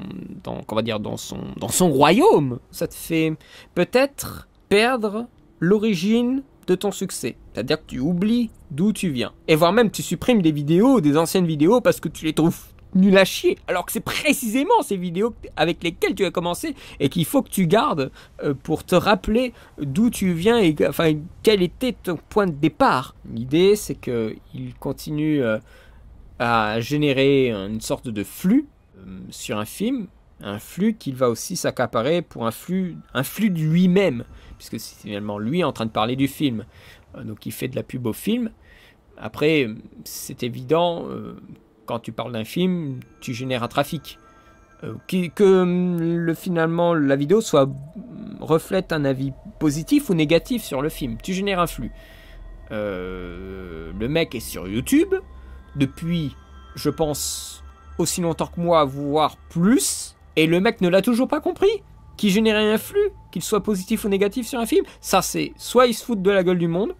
royaume. Ça te fait peut-être perdre l'origine de ton succès. C'est-à-dire que tu oublies d'où tu viens. Et voire même tu supprimes des anciennes vidéos parce que tu les trouves nul à chier, alors que c'est précisément ces vidéos avec lesquelles tu as commencé et qu'il faut que tu gardes pour te rappeler d'où tu viens et enfin, quel était ton point de départ. L'idée, c'est qu'il continue à générer une sorte de flux sur un film, un flux qu'il va aussi s'accaparer pour un flux de lui-même, puisque c'est finalement lui en train de parler du film. Donc il fait de la pub au film. Après, c'est évident, quand tu parles d'un film, tu génères un trafic. Finalement la vidéo reflète un avis positif ou négatif sur le film. Tu génères un flux. Le mec est sur YouTube depuis, je pense, aussi longtemps que moi, voire plus, et le mec ne l'a toujours pas compris. Qui générait un flux, qu'il soit positif ou négatif sur un film, ça c'est soit il se fout de la gueule du monde,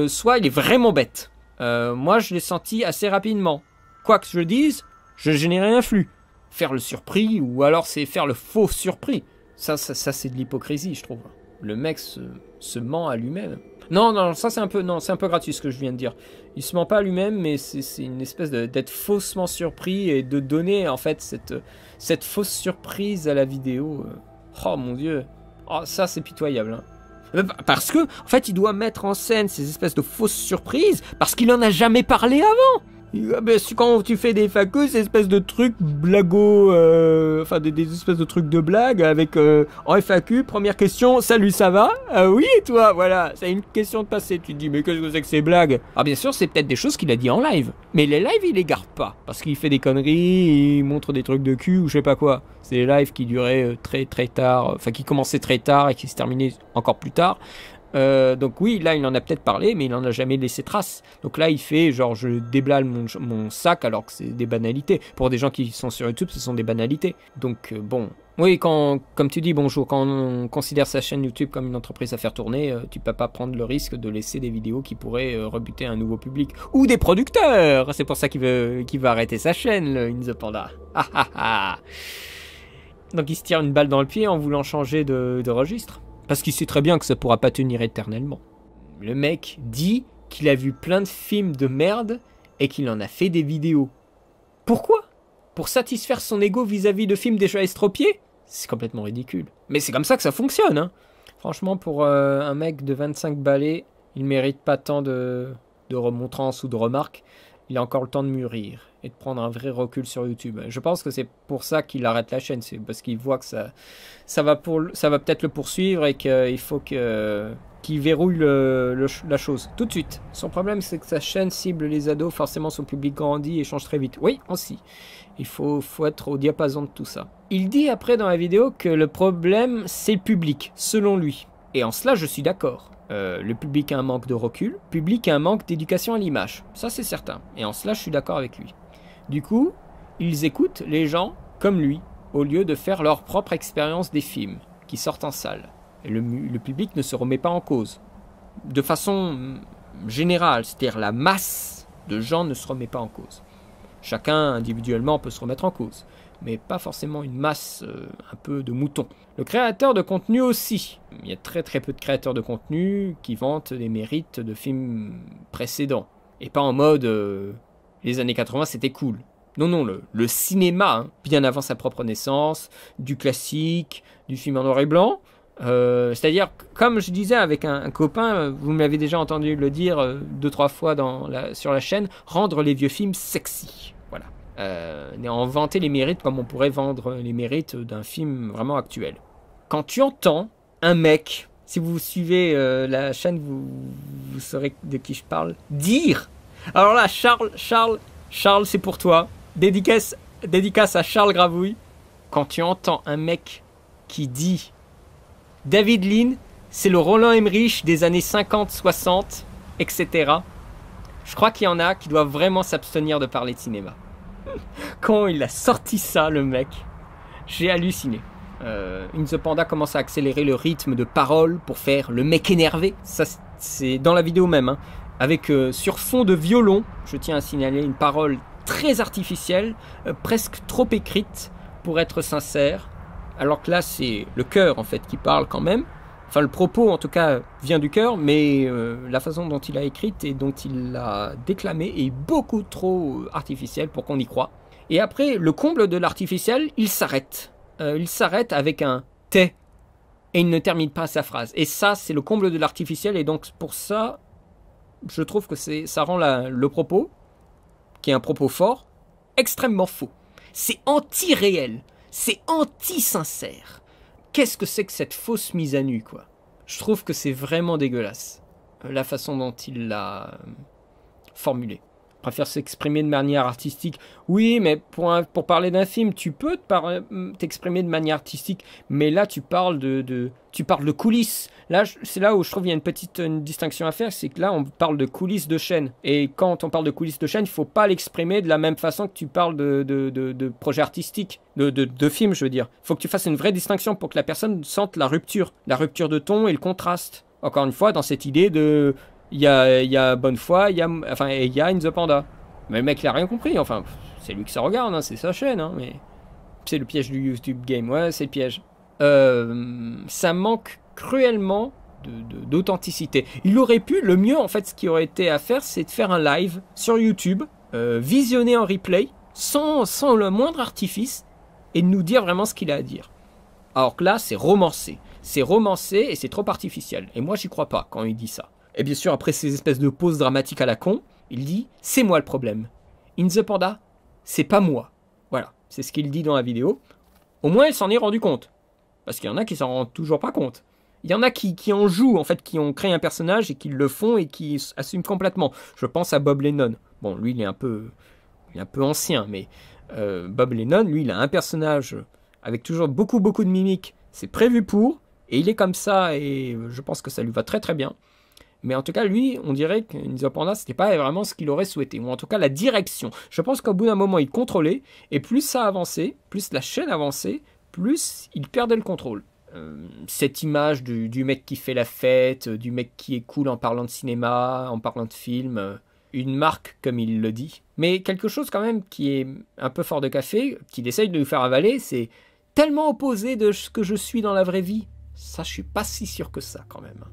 soit il est vraiment bête. Moi je l'ai senti assez rapidement. Quoi que je dise, je générais un flux. Faire le surpris, ou alors c'est faire le faux surpris. Ça c'est de l'hypocrisie, je trouve. Le mec se ment à lui-même. Non, ça c'est un peu gratuit ce que je viens de dire. Il se ment pas à lui-même, mais c'est une espèce d'être faussement surpris et de donner en fait cette fausse surprise à la vidéo. Oh mon Dieu, oh, ça c'est pitoyable. Hein. Parce que en fait il doit mettre en scène ces espèces de fausses surprises parce qu'il en a jamais parlé avant. Quand tu fais des FAQ, ces espèces de trucs blago, enfin des espèces de trucs de blague avec en FAQ, première question, salut ça va? Oui et toi? Voilà, c'est une question de passé. Tu te dis mais qu'est-ce que c'est que ces blagues? Ah bien sûr c'est peut-être des choses qu'il a dit en live, mais les lives il les garde pas parce qu'il fait des conneries, il montre des trucs de cul ou je sais pas quoi. C'est des lives qui duraient très très tard, enfin qui commençaient très tard et qui se terminaient encore plus tard. Donc oui, là il en a peut-être parlé, mais il en a jamais laissé trace. Donc là il fait genre je déblale mon sac alors que c'est des banalités. Pour des gens qui sont sur YouTube, ce sont des banalités. Donc bon, oui, comme tu dis, bonjour, quand on considère sa chaîne YouTube comme une entreprise à faire tourner, tu peux pas prendre le risque de laisser des vidéos qui pourraient rebuter un nouveau public. Ou des producteurs. C'est pour ça qu'il va arrêter sa chaîne, le In The Panda. Donc il se tire une balle dans le pied en voulant changer de registre. Parce qu'il sait très bien que ça pourra pas tenir éternellement. Le mec dit qu'il a vu plein de films de merde et qu'il en a fait des vidéos. Pourquoi? Pour satisfaire son ego vis-à-vis de films déjà estropiés? C'est complètement ridicule. Mais c'est comme ça que ça fonctionne, hein. Franchement, pour un mec de 25 balais, il mérite pas tant de remontrances ou de remarques. Il a encore le temps de mûrir et de prendre un vrai recul sur YouTube. Je pense que c'est pour ça qu'il arrête la chaîne, c'est parce qu'il voit que ça va peut-être le poursuivre et qu'il faut qu'il verrouille la chose tout de suite. Son problème, c'est que sa chaîne cible les ados, forcément son public grandit et change très vite. Oui, aussi. Il faut être au diapason de tout ça. Il dit après dans la vidéo que le problème, c'est le public, selon lui. Et en cela, je suis d'accord. Le public a un manque de recul, le public a un manque d'éducation à l'image. Ça, c'est certain. Et en cela, je suis d'accord avec lui. Du coup, ils écoutent les gens comme lui, au lieu de faire leur propre expérience des films qui sortent en salle. Et le public ne se remet pas en cause. De façon générale, c'est-à-dire la masse de gens ne se remet pas en cause. Chacun individuellement peut se remettre en cause, mais pas forcément une masse un peu de moutons. Le créateur de contenu aussi. Il y a très très peu de créateurs de contenu qui vantent les mérites de films précédents. Et pas en mode les années 80 c'était cool. Non, le cinéma, hein, bien avant sa propre naissance, du classique, du film en noir et blanc. C'est-à-dire, comme je disais avec un copain, vous m'avez déjà entendu le dire 2-3 fois sur la chaîne, rendre les vieux films sexy. Voilà. En vanter les mérites comme on pourrait vendre les mérites d'un film vraiment actuel. Quand tu entends un mec, si vous suivez la chaîne, vous saurez de qui je parle, dire. Alors là, Charles, c'est pour toi. Dédicace à Charles Gravouille. Quand tu entends un mec qui dit David Lean, c'est le Roland Emmerich des années 50, 60, etc. Je crois qu'il y en a qui doivent vraiment s'abstenir de parler de cinéma. Quand il a sorti ça, le mec, j'ai halluciné. In The Panda commence à accélérer le rythme de parole pour faire le mec énervé. Ça, c'est dans la vidéo même, hein. Avec sur fond de violon, je tiens à signaler une parole très artificielle, presque trop écrite pour être sincère. Alors que là, c'est le cœur en fait qui parle quand même. Enfin, le propos en tout cas vient du cœur, mais la façon dont il a écrite et dont il l'a déclamé est beaucoup trop artificielle pour qu'on y croie. Et après, le comble de l'artificiel, il s'arrête. Il s'arrête avec un « t'es » et il ne termine pas sa phrase. Et ça, c'est le comble de l'artificiel. Et donc, pour ça, je trouve que ça rend le propos, qui est un propos fort, extrêmement faux. C'est anti-réel. C'est anti-sincère. Qu'est-ce que c'est que cette fausse mise à nu, quoi? Je trouve que c'est vraiment dégueulasse, la façon dont il l'a formulé. Il préfère s'exprimer de manière artistique. Oui, mais pour parler d'un film, tu peux t'exprimer de manière artistique, mais là, tu parles de coulisses. Là, c'est là où je trouve qu'il y a une distinction à faire, c'est que là, on parle de coulisses de chaîne. Et quand on parle de coulisses de chaîne, il ne faut pas l'exprimer de la même façon que tu parles de projets artistiques, de films, je veux dire. Il faut que tu fasses une vraie distinction pour que la personne sente la rupture de ton et le contraste. Encore une fois, dans cette idée de... Il y a Bonnefoy, il y a In the Panda. Mais le mec, il a rien compris. Enfin, c'est lui que ça regarde, hein, c'est sa chaîne. Hein, mais c'est le piège du YouTube Game. Ouais, c'est le piège. Ça manque cruellement d'authenticité. Il aurait pu, le mieux, en fait, ce qui aurait été à faire, c'est de faire un live sur YouTube, visionner en replay, sans le moindre artifice, et de nous dire vraiment ce qu'il a à dire. Alors que là, c'est romancé. C'est romancé et c'est trop artificiel. Et moi, j'y crois pas quand il dit ça. Et bien sûr, après ces espèces de pauses dramatiques à la con, il dit « C'est moi le problème. In the Panda, c'est pas moi. » Voilà, c'est ce qu'il dit dans la vidéo. Au moins, il s'en est rendu compte. Parce qu'il y en a qui s'en rendent toujours pas compte. Il y en a qui en jouent, en fait, qui ont créé un personnage et qui le font et qui assument complètement. Je pense à Bob Lennon. Bon, lui, il est un peu ancien, mais Bob Lennon, lui, il a un personnage avec toujours beaucoup de mimiques. C'est prévu pour, et il est comme ça, et je pense que ça lui va très très bien. Mais en tout cas, lui, on dirait que In the Panda, c'était pas vraiment ce qu'il aurait souhaité. Ou en tout cas, la direction. Je pense qu'au bout d'un moment, il contrôlait. Et plus ça avançait, plus la chaîne avançait, plus il perdait le contrôle. Cette image du mec qui fait la fête, du mec qui est cool en parlant de cinéma, en parlant de film, une marque, comme il le dit. Mais quelque chose quand même qui est un peu fort de café, qu'il essaye de nous faire avaler, c'est tellement opposé de ce que je suis dans la vraie vie. Ça, je suis pas si sûr que ça, quand même.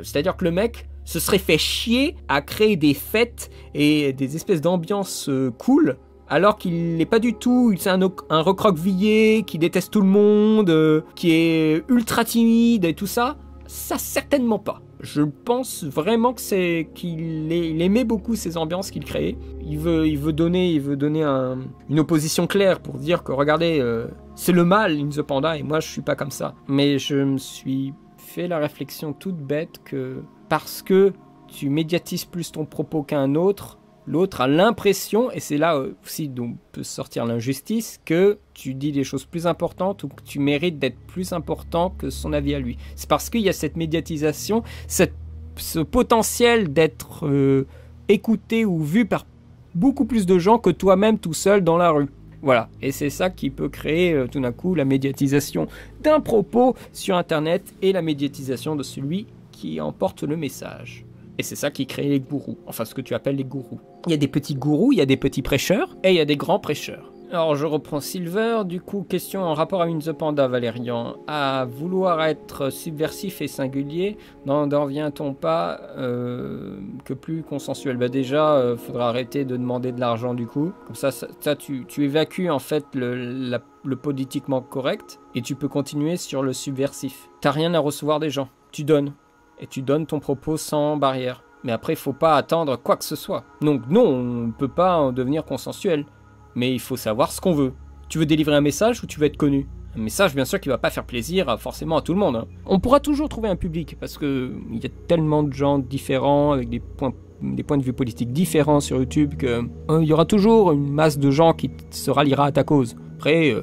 C'est-à-dire que le mec se serait fait chier à créer des fêtes et des espèces d'ambiance cool, alors qu'il n'est pas du tout, c'est un recroquevillé, qui déteste tout le monde, qui est ultra timide et tout ça. Ça, certainement pas. Je pense vraiment que qu'il aimait beaucoup ces ambiances qu'il créait. Il veut donner une opposition claire pour dire que regardez, c'est le mal In the Panda et moi je suis pas comme ça. Mais je me suis fait la réflexion toute bête que parce que tu médiatises plus ton propos qu'un autre, l'autre a l'impression, et c'est là aussi d'où peut sortir l'injustice, que tu dis des choses plus importantes ou que tu mérites d'être plus important que son avis à lui. C'est parce qu'il y a cette médiatisation, ce potentiel d'être écouté ou vu par beaucoup plus de gens que toi-même tout seul dans la rue. Voilà, et c'est ça qui peut créer tout d'un coup la médiatisation d'un propos sur Internet et la médiatisation de celui qui emporte le message. Et c'est ça qui crée les gourous, enfin ce que tu appelles les gourous. Il y a des petits gourous, il y a des petits prêcheurs, et il y a des grands prêcheurs. Alors je reprends Silver, du coup question en rapport à In the Panda, Valérian. À vouloir être subversif et singulier, n'en vient-on pas que plus consensuel? Bah déjà, faudra arrêter de demander de l'argent du coup. Comme ça tu évacues en fait le politiquement correct, et tu peux continuer sur le subversif. T'as rien à recevoir des gens, tu donnes. Et tu donnes ton propos sans barrière. Mais après, il faut pas attendre quoi que ce soit. Donc non, on ne peut pas en devenir consensuel. Mais il faut savoir ce qu'on veut. Tu veux délivrer un message ou tu veux être connu? Un message, bien sûr, qui va pas faire plaisir forcément à tout le monde. Hein. On pourra toujours trouver un public, parce qu'il y a tellement de gens différents, avec des points de vue politiques différents sur YouTube, qu'il y aura toujours une masse de gens qui se ralliera à ta cause. Après,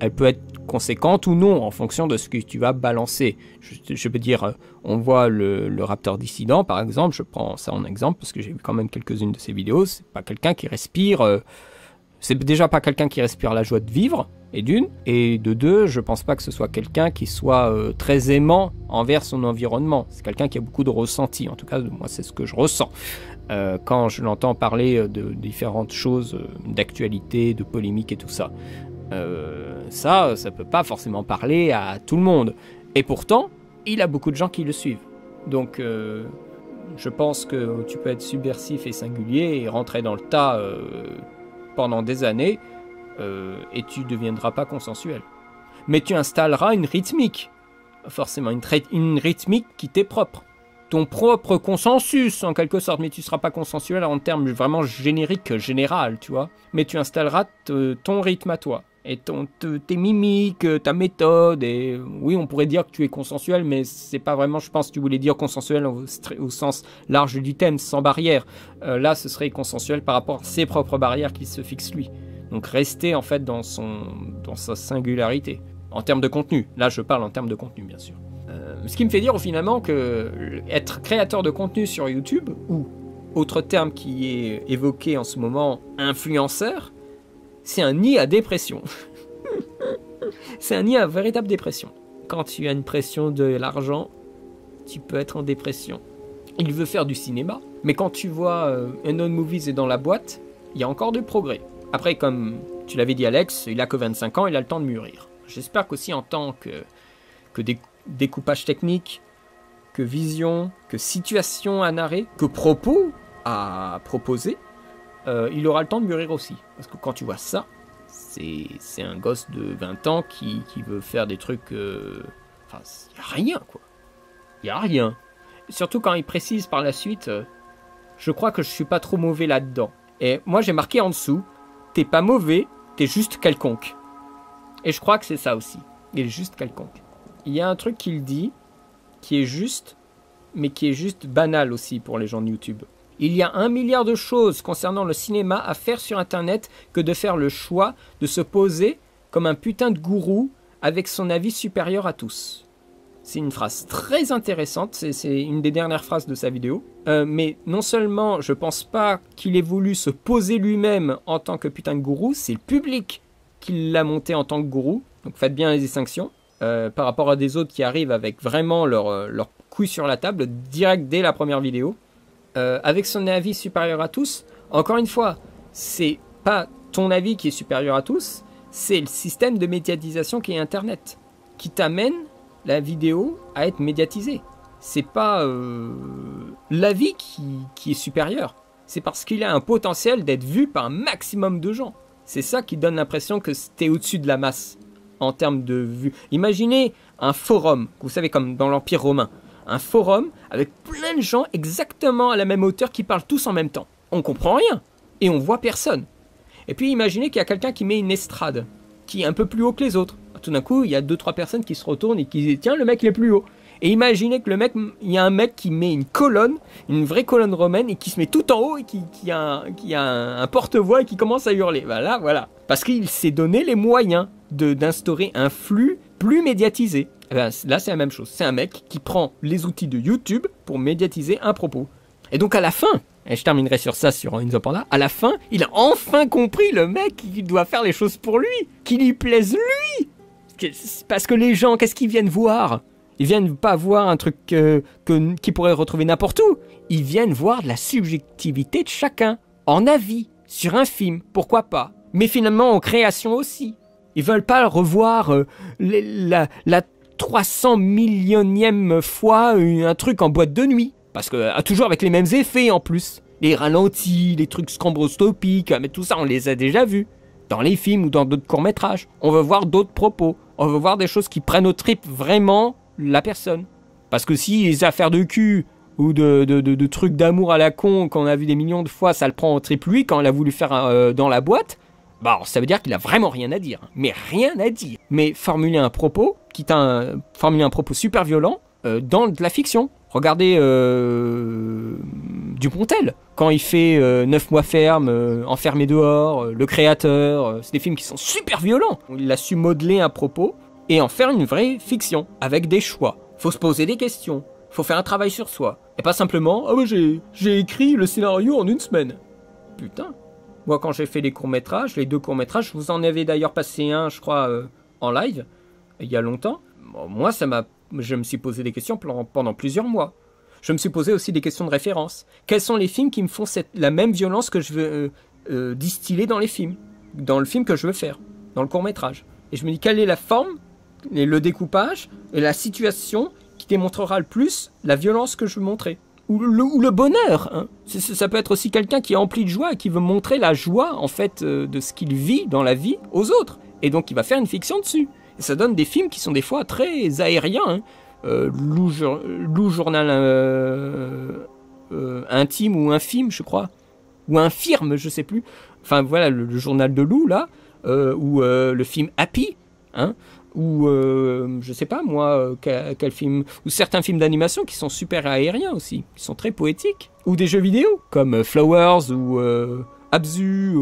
elle peut être conséquente ou non en fonction de ce que tu vas balancer. Je peux dire, on voit le Raptor dissident par exemple, je prends ça en exemple parce que j'ai vu quand même quelques-unes de ses vidéos, c'est pas quelqu'un qui respire, c'est déjà pas quelqu'un qui respire la joie de vivre, et de deux, je pense pas que ce soit quelqu'un qui soit très aimant envers son environnement, c'est quelqu'un qui a beaucoup de ressenti, en tout cas moi c'est ce que je ressens. Quand je l'entends parler de différentes choses, d'actualité, de polémique et tout ça. Ça peut pas forcément parler à tout le monde. Et pourtant, il a beaucoup de gens qui le suivent. Donc, je pense que tu peux être subversif et singulier et rentrer dans le tas pendant des années et tu ne deviendras pas consensuel. Mais tu installeras une rythmique, forcément, une rythmique qui t'est propre. Ton propre consensus, en quelque sorte, mais tu ne seras pas consensuel en termes vraiment génériques, général, tu vois. Mais tu installeras ton rythme à toi, et tes mimiques, ta méthode, et oui, on pourrait dire que tu es consensuel, mais c'est pas vraiment, je pense que tu voulais dire consensuel au sens large du thème, sans barrière. Là, ce serait consensuel par rapport à ses propres barrières qu'il se fixe lui. Donc rester en fait dans sa singularité. En termes de contenu, là je parle en termes de contenu bien sûr. Ce qui me fait dire finalement que être créateur de contenu sur YouTube, ou autre terme qui est évoqué en ce moment, influenceur, c'est un nid à dépression. C'est un nid à véritable dépression. Quand tu as une pression de l'argent, tu peux être en dépression. Il veut faire du cinéma, mais quand tu vois Unknown Movies est dans la boîte, il y a encore du progrès. Après, comme tu l'avais dit Alex, il a que 25 ans, il a le temps de mûrir. J'espère qu'aussi en tant que découpage technique, que vision, que situation à narrer, que propos à proposer, il aura le temps de mûrir aussi. Parce que quand tu vois ça, c'est un gosse de 20 ans qui veut faire des trucs... Enfin, il n'y a rien, quoi. Il n'y a rien. Surtout quand il précise par la suite, je crois que je suis pas trop mauvais là-dedans. Et moi, j'ai marqué en dessous, t'es pas mauvais, t'es juste quelconque. Et je crois que c'est ça aussi. Il est juste quelconque. Il y a un truc qu'il dit, qui est juste, mais qui est juste banal aussi pour les gens de YouTube. Il y a 1 milliard de choses concernant le cinéma à faire sur Internet que de faire le choix de se poser comme un putain de gourou avec son avis supérieur à tous. C'est une phrase très intéressante, c'est une des dernières phrases de sa vidéo. Mais non seulement je pense pas qu'il ait voulu se poser lui-même en tant que putain de gourou, c'est le public qui l'a monté en tant que gourou. Donc faites bien les distinctions. Par rapport à des autres qui arrivent avec vraiment leur couille sur la table, direct dès la première vidéo. Avec son avis supérieur à tous, encore une fois, c'est pas ton avis qui est supérieur à tous, c'est le système de médiatisation qui est Internet, qui t'amène la vidéo à être médiatisée. C'est pas l'avis qui est supérieur, c'est parce qu'il a un potentiel d'être vu par un maximum de gens. C'est ça qui donne l'impression que t'es au-dessus de la masse en termes de vues. Imaginez un forum, vous savez, comme dans l'Empire romain. Un forum avec plein de gens exactement à la même hauteur qui parlent tous en même temps. On comprend rien et on voit personne. Et puis imaginez qu'il y a quelqu'un qui met une estrade qui est un peu plus haut que les autres. Tout d'un coup, il y a 2-3 personnes qui se retournent et qui disent tiens, le mec il est plus haut. Et imaginez que il y a un mec qui met une colonne, une vraie colonne romaine et qui se met tout en haut et qui a un porte-voix et qui commence à hurler. Voilà. Parce qu'il s'est donné les moyens d'instaurer un flux plus médiatisé. Eh ben, là, c'est la même chose. C'est un mec qui prend les outils de YouTube pour médiatiser un propos. Et donc, à la fin, et je terminerai sur ça, sur Enzo Panda, à la fin, il a enfin compris, le mec, qu'il doit faire les choses pour lui, qu'il lui plaise lui. Parce que les gens, qu'est-ce qu'ils viennent voir ? Ils viennent pas voir un truc qu'ils pourraient retrouver n'importe où. Ils viennent voir de la subjectivité de chacun, en avis, sur un film, pourquoi pas. Mais finalement, en création aussi. Ils veulent pas revoir la 300 millionième fois un truc en boîte de nuit. Parce que toujours avec les mêmes effets en plus. Les ralentis, les trucs scambroscopiques, mais tout ça on les a déjà vus. Dans les films ou dans d'autres courts-métrages. On veut voir d'autres propos. On veut voir des choses qui prennent au trip vraiment la personne. Parce que si les affaires de cul ou de trucs d'amour à la con qu'on a vu des millions de fois, ça le prend au trip lui quand il a voulu faire dans la boîte, bah alors, ça veut dire qu'il a vraiment rien à dire. Mais rien à dire. Mais formuler un propos, formuler un propos super violent dans de la fiction. Regardez Dupontel, quand il fait 9 mois ferme, Enfermé dehors, Le Créateur, c'est des films qui sont super violents. Il a su modeler un propos et en faire une vraie fiction, avec des choix. Faut se poser des questions, faut faire un travail sur soi. Et pas simplement, ah bah j'ai écrit le scénario en 1 semaine. Putain. Moi, quand j'ai fait les courts-métrages, les 2 courts-métrages, vous en avez d'ailleurs passé un, je crois, en live, il y a longtemps. Bon, moi, je me suis posé des questions pendant plusieurs mois. Je me suis posé aussi des questions de référence. Quels sont les films qui me font la même violence que je veux distiller dans les films, dans le film que je veux faire, dans le court-métrage. Et je me dis, quelle est la forme, et le découpage, et la situation qui démontrera le plus la violence que je veux montrer. ou le bonheur. Hein. Ça peut être aussi quelqu'un qui est empli de joie et qui veut montrer la joie en fait de ce qu'il vit dans la vie aux autres. Et donc il va faire une fiction dessus. Et ça donne des films qui sont des fois très aériens. Hein. Lou Journal intime ou infime, je crois. Ou infirme, je sais plus. Enfin voilà, le journal de Lou là. Ou le film Happy. Hein. Ou je sais pas moi quel film, ou certains films d'animation qui sont super aériens aussi, qui sont très poétiques, ou des jeux vidéo comme Flowers ou Abzu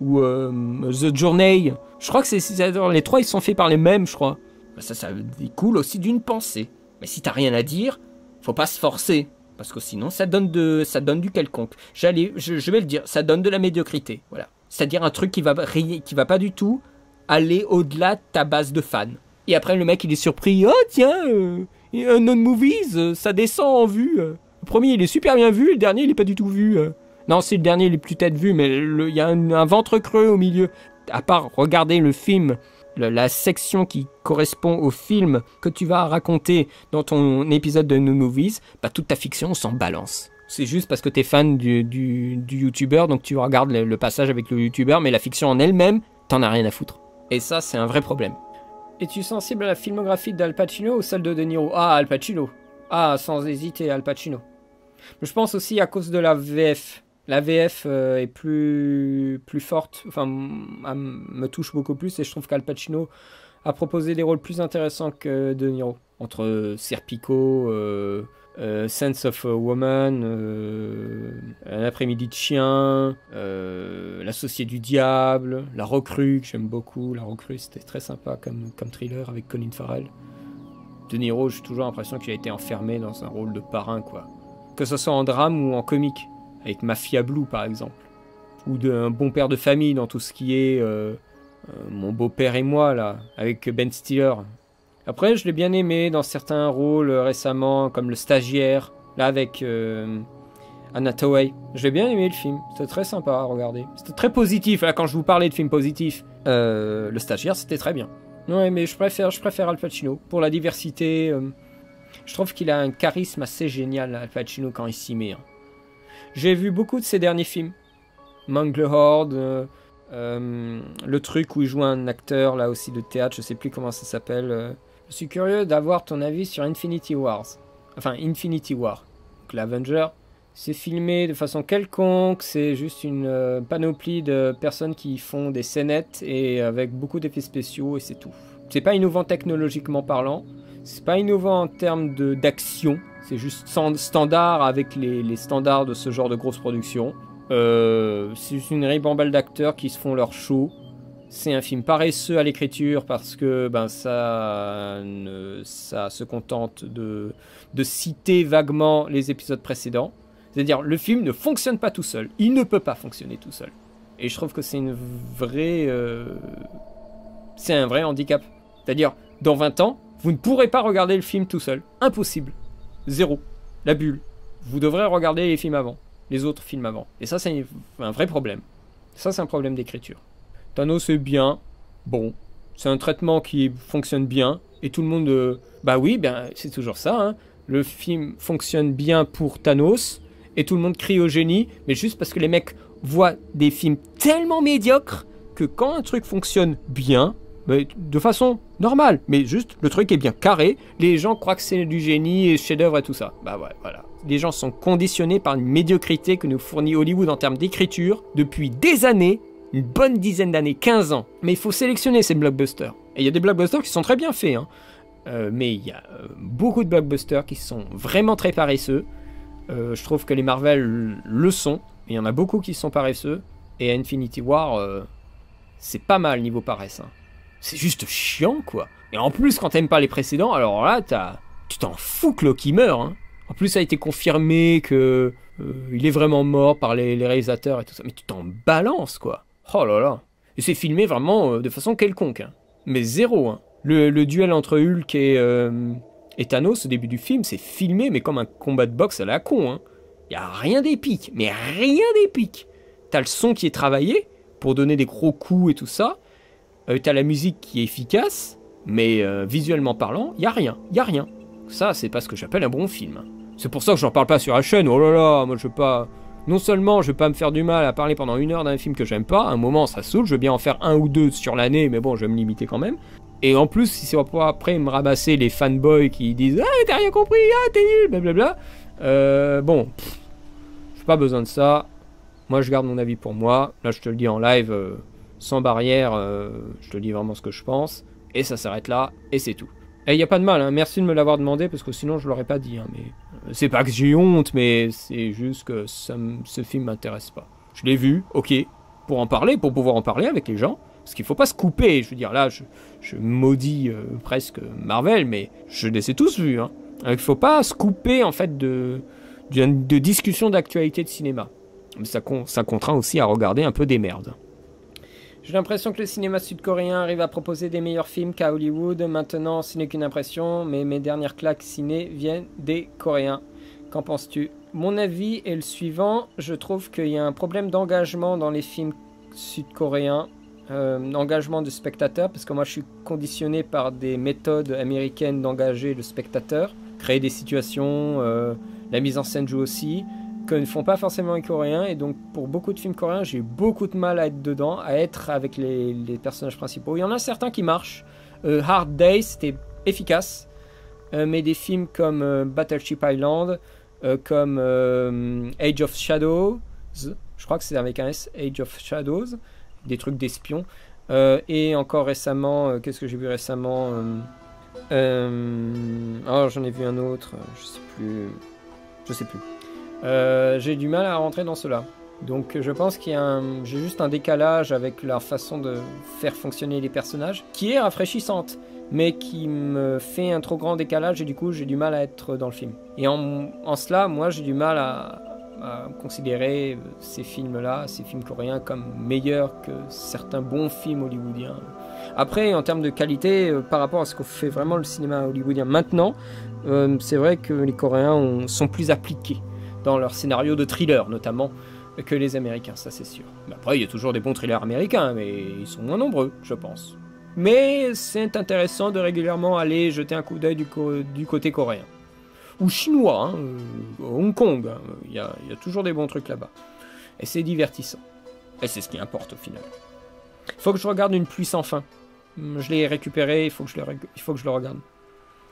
ou The Journey. Je crois que les trois ils sont faits par les mêmes, je crois. Ça découle aussi d'une pensée. Mais si t'as rien à dire, faut pas se forcer, parce que sinon ça donne du quelconque. Je vais le dire, ça donne de la médiocrité, voilà. C'est-à-dire un truc qui va pas du tout aller au-delà de ta base de fans. Et après, le mec, il est surpris. Oh, tiens, Non-Movies, ça descend en vue. Le premier, il est super bien vu. Le dernier, il est pas du tout vu. Non, c'est le dernier, il est peut-être vu, mais il y a un ventre creux au milieu. À part regarder le film, la section qui correspond au film que tu vas raconter dans ton épisode de Non-Movies, bah, toute ta fiction s'en balance. C'est juste parce que t'es fan du youtubeur, donc tu regardes le passage avec le youtubeur, mais la fiction en elle-même, t'en as rien à foutre. Et ça, c'est un vrai problème. Es-tu sensible à la filmographie d'Al Pacino ou celle de De Niro? Ah, Al Pacino. Ah, sans hésiter, Al Pacino. Mais je pense aussi à cause de la VF. La VF est plus forte, enfin, me touche beaucoup plus, et je trouve qu'Al Pacino a proposé des rôles plus intéressants que De Niro. Entre Serpico, Sense of a Woman, Un après-midi de chien, L'associé du diable, La recrue, que j'aime beaucoup. La recrue, c'était très sympa comme thriller avec Colin Farrell. De Niro, j'ai toujours l'impression qu'il a été enfermé dans un rôle de parrain, quoi. Que ce soit en drame ou en comique, avec Mafia Blue par exemple, ou d'un bon père de famille dans tout ce qui est Mon beau-père et moi, là, avec Ben Stiller. Après, je l'ai bien aimé dans certains rôles récemment, comme Le Stagiaire, là avec Anna Thaoué. Je l'ai bien aimé le film, c'était très sympa à regarder. C'était très positif, là quand je vous parlais de films positifs. Le Stagiaire, c'était très bien. Ouais, mais je préfère Al Pacino, pour la diversité. Je trouve qu'il a un charisme assez génial, Al Pacino, quand il s'y met. Hein. J'ai vu beaucoup de ses derniers films. Manglehorn, le truc où il joue un acteur, là aussi de théâtre, je sais plus comment ça s'appelle. Je suis curieux d'avoir ton avis sur Infinity Wars. Enfin, Infinity War. Donc l'Avenger, c'est filmé de façon quelconque, c'est juste une panoplie de personnes qui font des scénettes et avec beaucoup d'effets spéciaux et c'est tout. C'est pas innovant technologiquement parlant, c'est pas innovant en termes d'action, c'est juste standard avec les standards de ce genre de grosse production. C'est juste une ribambelle d'acteurs qui se font leur show. C'est un film paresseux à l'écriture parce que ça se contente de citer vaguement les épisodes précédents. C'est-à-dire, le film ne fonctionne pas tout seul. Il ne peut pas fonctionner tout seul. Et je trouve que c'est c'est un vrai handicap. C'est-à-dire, dans 20 ans, vous ne pourrez pas regarder le film tout seul. Impossible. Zéro. La bulle. Vous devrez regarder les films avant. Les autres films avant. Et ça, c'est un vrai problème. Ça, c'est un problème d'écriture. Thanos, c'est bien. Bon. C'est un traitement qui fonctionne bien. Et tout le monde... c'est toujours ça. Hein. Le film fonctionne bien pour Thanos. Et tout le monde crie au génie. Mais juste parce que les mecs voient des films tellement médiocres que quand un truc fonctionne bien... de façon normale, mais juste le truc est bien carré, les gens croient que c'est du génie et chef-d'œuvre et tout ça. Bah ouais, voilà. Les gens sont conditionnés par une médiocrité que nous fournit Hollywood en termes d'écriture depuis des années, une bonne dizaine d'années, 15 ans. Mais il faut sélectionner ces blockbusters. Et il y a des blockbusters qui sont très bien faits, hein. Mais il y a beaucoup de blockbusters qui sont vraiment très paresseux. Je trouve que les Marvel le sont, mais il y en a beaucoup qui sont paresseux. Et Infinity War, c'est pas mal niveau paresse, hein. C'est juste chiant, quoi. Et en plus, quand t'aimes pas les précédents, alors là, tu t'en fous que Loki meurt, hein. En plus, ça a été confirmé que il est vraiment mort par les réalisateurs et tout ça. Mais tu t'en balances, quoi. Oh là là. Et c'est filmé vraiment de façon quelconque, hein. Mais zéro, hein. Le duel entre Hulk et Thanos au début du film, c'est filmé, mais comme un combat de boxe à la con, hein. Y a rien d'épique, mais rien d'épique. T'as le son qui est travaillé pour donner des gros coups et tout ça. T'as la musique qui est efficace, mais visuellement parlant, y a rien. Ça, c'est pas ce que j'appelle un bon film. C'est pour ça que j'en parle pas sur la chaîne. Oh là là, moi je veux pas... Non seulement je vais pas me faire du mal à parler pendant 1 heure d'un film que j'aime pas, à un moment ça saoule, je veux bien en faire 1 ou 2 sur l'année, mais bon, je vais me limiter quand même. Et en plus, si c'est pour après me rabasser les fanboys qui disent « Ah, t'as rien compris, ah, t'es nul, blablabla », bon, j'ai pas besoin de ça. Moi, je garde mon avis pour moi. Là, je te le dis en live, sans barrière, je te dis vraiment ce que je pense. Et ça s'arrête là, et c'est tout. Et il n'y a pas de mal, hein. Merci de me l'avoir demandé, parce que sinon je l'aurais pas dit. Hein, mais c'est pas que j'ai honte, mais c'est juste que ce film m'intéresse pas. Je l'ai vu, ok, pour en parler, pour pouvoir en parler avec les gens. Parce qu'il faut pas se couper. Je veux dire, là, je maudis presque Marvel, mais je les ai tous vus. Hein. Il faut pas se couper, en fait, de discussions d'actualité de cinéma. Ça contraint aussi à regarder un peu des merdes. J'ai l'impression que le cinéma sud-coréen arrive à proposer des meilleurs films qu'à Hollywood. Maintenant, ce n'est qu'une impression, mais mes dernières claques ciné viennent des Coréens. Qu'en penses-tu? Mon avis est le suivant. Je trouve qu'il y a un problème d'engagement dans les films sud-coréens. Engagement du spectateur, parce que moi je suis conditionné par des méthodes américaines d'engager le spectateur. Créer des situations, la mise en scène joue aussi, que ne font pas forcément les Coréens, et donc pour beaucoup de films coréens, j'ai eu beaucoup de mal à être dedans, à être avec les personnages principaux. Il y en a certains qui marchent. Hard Day, c'était efficace, mais des films comme Battleship Island, comme Age of Shadows, je crois que c'est avec un S, Age of Shadows, des trucs d'espions, et encore récemment, qu'est-ce que j'ai vu récemment, oh, j'en ai vu un autre, je sais plus. J'ai du mal à rentrer dans cela. Donc je pense qu'il y a j'ai juste un décalage avec leur façon de faire fonctionner les personnages, qui est rafraîchissante, mais qui me fait un trop grand décalage, et du coup j'ai du mal à être dans le film. Et en cela, moi j'ai du mal à considérer ces films-là, ces films coréens, comme meilleurs que certains bons films hollywoodiens. Après, en termes de qualité, par rapport à ce qu'on fait vraiment le cinéma hollywoodien maintenant, c'est vrai que les Coréens sont plus appliqués dans leur scénario de thriller, notamment, que les Américains, ça c'est sûr. Mais après, il y a toujours des bons thrillers américains, mais ils sont moins nombreux, je pense. Mais c'est intéressant de régulièrement aller jeter un coup d'œil du côté coréen. Ou chinois, hein, Hong Kong, hein, il y a toujours des bons trucs là-bas. Et c'est divertissant. Et c'est ce qui importe au final. Il faut que je regarde Une pluie sans fin. Je l'ai récupéré, il faut que je le regarde.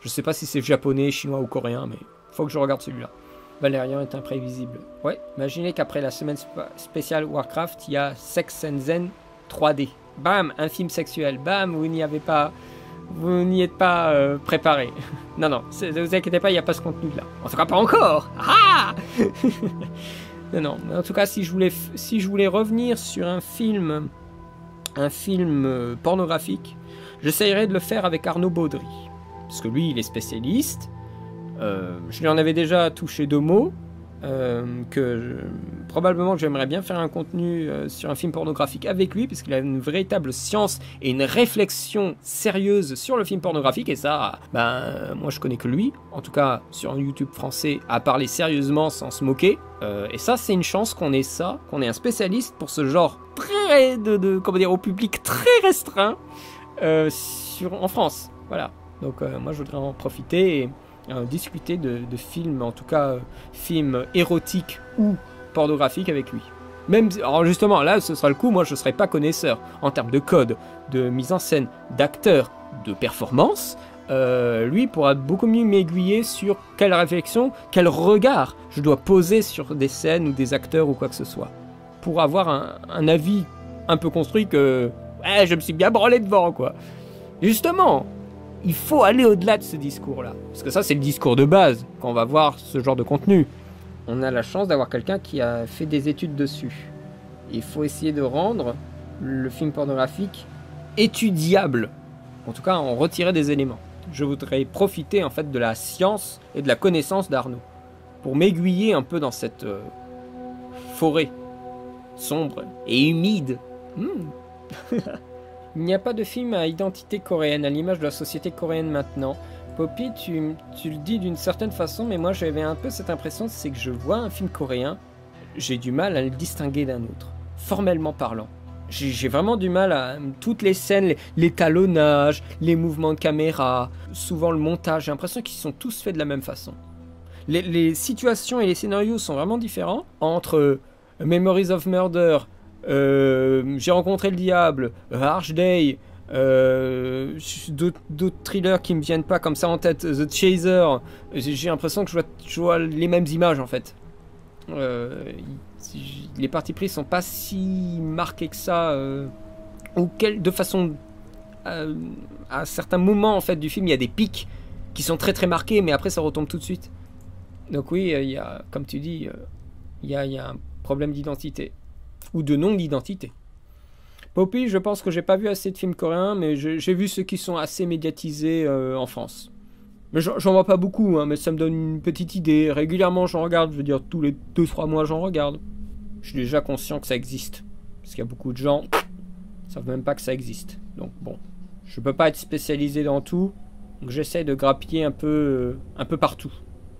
Je sais pas si c'est japonais, chinois ou coréen, mais il faut que je regarde celui-là. Valérian est imprévisible. Ouais, imaginez qu'après la semaine spéciale Warcraft, il y a Sex and Zen 3D. Bam, un film sexuel. Bam, vous n'y êtes pas préparé. Non, ne vous inquiétez pas, il n'y a pas ce contenu-là. En tout cas, pas encore. Ah non, en tout cas, si je voulais revenir sur un film pornographique, j'essayerais de le faire avec Arnaud Baudry. Parce que lui, il est spécialiste. Je lui en avais déjà touché 2 mots. Probablement que j'aimerais bien faire un contenu sur un film pornographique avec lui, parce qu'il a une véritable science et une réflexion sérieuse sur le film pornographique, et ça, moi je connais que lui, en tout cas sur un YouTube français, à parler sérieusement sans se moquer, et ça c'est une chance qu'on ait un spécialiste pour ce genre très au public très restreint en France, voilà. Donc moi je voudrais en profiter et discuter de films, en tout cas films érotiques ou pornographiques avec lui. Alors justement, là, ce sera le coup, moi je ne serai pas connaisseur en termes de code, de mise en scène, d'acteurs, de performance. Lui pourra beaucoup mieux m'aiguiller sur quelle réflexion, quel regard je dois poser sur des scènes ou des acteurs ou quoi que ce soit, pour avoir un avis un peu construit que je me suis bien branlé devant, quoi. Justement, il faut aller au-delà de ce discours-là. Parce que ça, c'est le discours de base quand on va voir ce genre de contenu. On a la chance d'avoir quelqu'un qui a fait des études dessus. Il faut essayer de rendre le film pornographique étudiable. En tout cas, en retirer des éléments. Je voudrais profiter en fait de la science et de la connaissance d'Arnaud pour m'aiguiller un peu dans cette forêt sombre et humide. Il n'y a pas de film à identité coréenne, à l'image de la société coréenne maintenant. Poppy, tu le dis d'une certaine façon, mais moi j'avais un peu cette impression, c'est que je vois un film coréen, j'ai du mal à le distinguer d'un autre, formellement parlant. J'ai vraiment du mal à... Toutes les scènes, l'étalonnage, les mouvements de caméra, souvent le montage, j'ai l'impression qu'ils sont tous faits de la même façon. Les situations et les scénarios sont vraiment différents entre Memories of Murder, J'ai rencontré le diable, Harsh Day, d'autres thrillers qui me viennent pas comme ça en tête, The Chaser. J'ai l'impression que je vois les mêmes images en fait. Les parties pris sont pas si marqués que ça, de façon à certains moments en fait du film il y a des pics qui sont très très marqués, mais après ça retombe tout de suite. Donc oui, il y a, comme tu dis, il y a un problème d'identité ou de non-identité. Poppy, je pense que j'ai pas vu assez de films coréens, mais j'ai vu ceux qui sont assez médiatisés en France. Mais j'en vois pas beaucoup, hein, mais ça me donne une petite idée. Régulièrement, j'en regarde, je veux dire, tous les 2-3 mois, j'en regarde. Je suis déjà conscient que ça existe. Parce qu'il y a beaucoup de gens qui savent même pas que ça existe. Donc bon, je peux pas être spécialisé dans tout, donc j'essaie de grappiller un peu partout.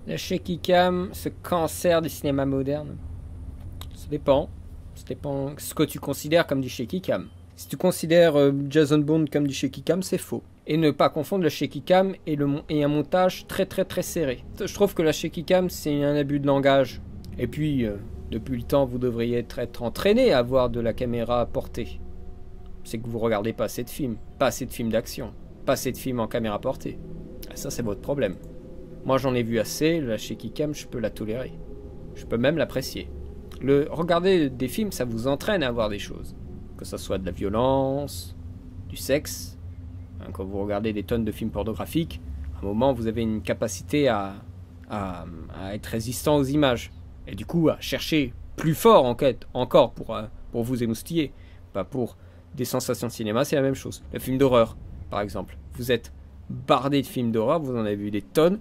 La shaky cam, ce cancer du cinéma moderne, ça dépend. Ça dépend ce que tu considères comme du shaky cam. Si tu considères Jason Bourne comme du shaky cam, c'est faux. Et ne pas confondre le shaky cam et un montage très très très serré. Je trouve que la shaky cam, c'est un abus de langage. Et puis, depuis le temps, vous devriez être entraîné à voir de la caméra portée. C'est que vous regardez pas assez de films. Pas assez de films d'action. Pas assez de films en caméra portée. Ça, c'est votre problème. Moi, j'en ai vu assez. La shaky cam, je peux la tolérer. Je peux même l'apprécier. Regarder des films, ça vous entraîne à voir des choses. Que ce soit de la violence, du sexe. Quand vous regardez des tonnes de films pornographiques, à un moment, vous avez une capacité à être résistant aux images. Et du coup, à chercher plus fort encore pour vous émoustiller. Pas pour des sensations de cinéma, c'est la même chose. Le film d'horreur, par exemple. Vous êtes bardé de films d'horreur, vous en avez vu des tonnes.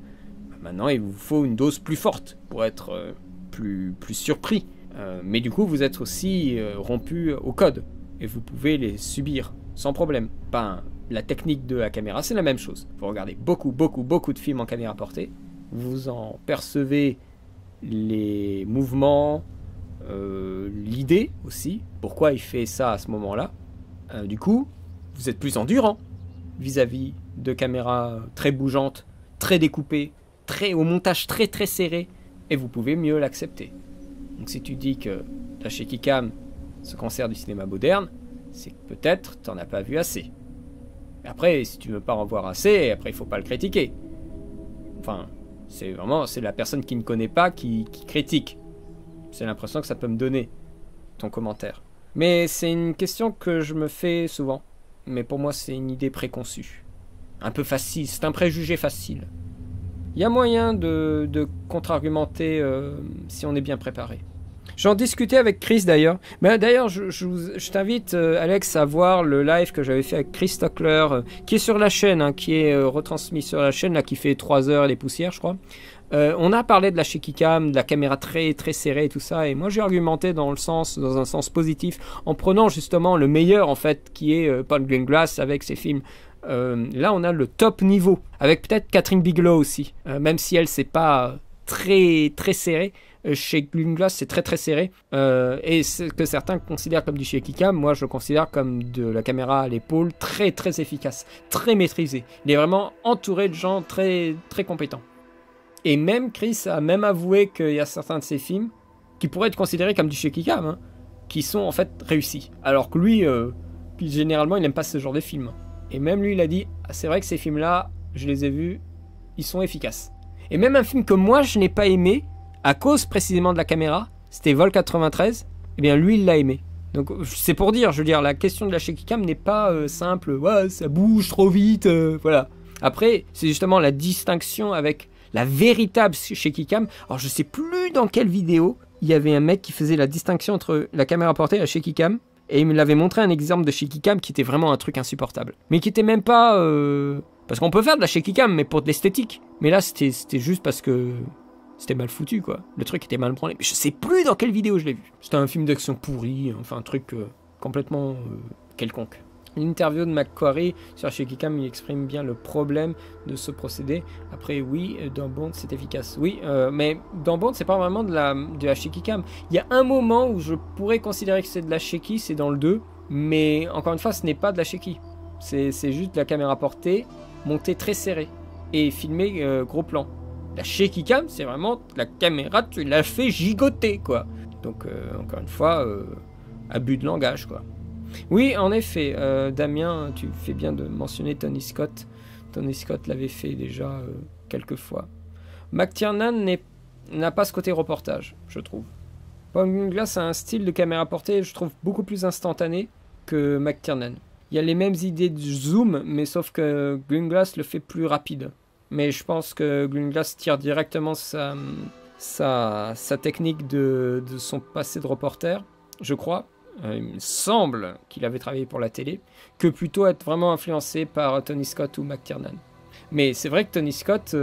Maintenant, il vous faut une dose plus forte pour être plus surpris. Mais du coup, vous êtes aussi rompu au code. Et vous pouvez les subir sans problème. La technique de la caméra, c'est la même chose. Vous regardez beaucoup de films en caméra portée. Vous en percevez les mouvements, l'idée aussi. Pourquoi il fait ça à ce moment-là. Du coup, vous êtes plus endurant vis-à-vis de caméras très bougeantes, très découpées, au montage très très serré. Et vous pouvez mieux l'accepter. Donc si tu dis que la shaky cam, ce cancer du cinéma moderne, c'est que peut-être t'en as pas vu assez. Après, si tu veux pas en voir assez, après il faut pas le critiquer. Enfin, c'est la personne qui ne connaît pas qui critique. C'est l'impression que ça peut me donner, ton commentaire. Mais c'est une question que je me fais souvent. Mais pour moi, c'est une idée préconçue. Un peu facile, c'est un préjugé facile. Il y a moyen de contre-argumenter si on est bien préparé. J'en discutais avec Chris d'ailleurs. Mais d'ailleurs, je t'invite, Alex, à voir le live que j'avais fait avec Chris Stockler, qui est sur la chaîne, qui est retransmis sur la chaîne, là, qui fait 3 heures et des poussières, je crois. On a parlé de la shaky cam, de la caméra très très serrée et tout ça. Et moi, j'ai argumenté dans un sens positif, en prenant justement le meilleur, en fait, qui est Point Green Glass avec ses films. Là, on a le top niveau, avec peut-être Catherine Bigelow aussi, même si elle, c'est pas très très serré. Chez Green Glass, c'est très très serré, et ce que certains considèrent comme du shaky cam, moi je le considère comme de la caméra à l'épaule, très très efficace, très maîtrisé. Il est vraiment entouré de gens très très compétents. Et même Chris a même avoué qu'il y a certains de ses films qui pourraient être considérés comme du shaky cam, qui sont en fait réussis. Alors que lui, généralement, il n'aime pas ce genre de films. Et même lui, il a dit, c'est vrai que ces films-là, je les ai vus, ils sont efficaces. Et même un film que moi, je n'ai pas aimé, à cause précisément de la caméra, c'était Vol 93, eh bien lui, il l'a aimé. Donc c'est pour dire, je veux dire, la question de la shaky cam n'est pas simple, ouais, ça bouge trop vite, voilà. Après, c'est justement la distinction avec la véritable shaky cam. Alors je sais plus dans quelle vidéo, il y avait un mec qui faisait la distinction entre la caméra portée et la shaky cam. Et il me l'avait montré un exemple de shaky cam qui était vraiment un truc insupportable. Mais qui était même pas... Parce qu'on peut faire de la shaky cam, mais pour de l'esthétique. Mais là, c'était juste parce que c'était mal foutu, quoi. Le truc était mal branlé. Mais je sais plus dans quelle vidéo je l'ai vu. C'était un film d'action pourri, enfin un truc complètement quelconque. L'interview de McQuarrie sur shaky cam, il exprime bien le problème de ce procédé. Après, oui, dans Bond, c'est efficace. Oui, mais dans Bond, c'est pas vraiment de la shaky cam. Il y a un moment où je pourrais considérer que c'est de la shaky, c'est dans le 2. Mais encore une fois, ce n'est pas de la shaky. C'est juste de la caméra portée, montée très serrée. Et filmée gros plan. La shaky cam, c'est vraiment la caméra, tu l'as fait gigoter, quoi. Donc, encore une fois, abus de langage, quoi. Oui, en effet, Damien, tu fais bien de mentionner Tony Scott. Tony Scott l'avait fait déjà quelques fois. McTiernan n'a pas ce côté reportage, je trouve. Paul Greengrass a un style de caméra portée, je trouve, beaucoup plus instantané que McTiernan. Il y a les mêmes idées de zoom, mais sauf que Greengrass le fait plus rapide. Mais je pense que Greengrass tire directement sa technique de son passé de reporter, je crois. Il me semble qu'il avait travaillé pour la télé, que plutôt être vraiment influencé par Tony Scott ou McTiernan. Mais c'est vrai que Tony Scott,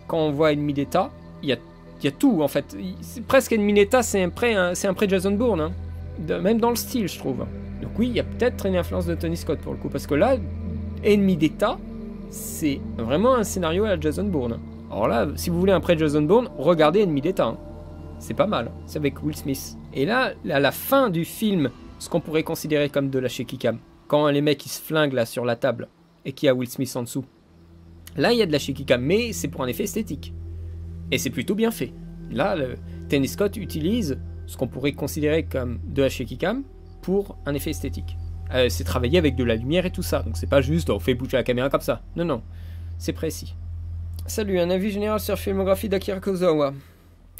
quand on voit Ennemi d'État, il y a tout en fait. C'est presque Ennemi d'État, c'est un pré Jason Bourne, hein. Même dans le style, je trouve. Donc oui, il y a peut-être une influence de Tony Scott pour le coup, parce que là, Ennemi d'État, c'est vraiment un scénario à la Jason Bourne. Alors là, si vous voulez un pré Jason Bourne, regardez Ennemi d'État. Hein. C'est pas mal, c'est avec Will Smith. Et là, à la fin du film, ce qu'on pourrait considérer comme de la shaky cam, quand les mecs ils se flinguent là sur la table et qu'il y a Will Smith en dessous, là il y a de la shaky cam, mais c'est pour un effet esthétique. Et c'est plutôt bien fait. Là, Tony Scott utilise ce qu'on pourrait considérer comme de la shaky cam pour un effet esthétique. C'est travaillé avec de la lumière et tout ça, donc c'est pas juste on fait bouger la caméra comme ça. Non, non, c'est précis. Salut, un avis général sur la filmographie d'Akira Kurosawa.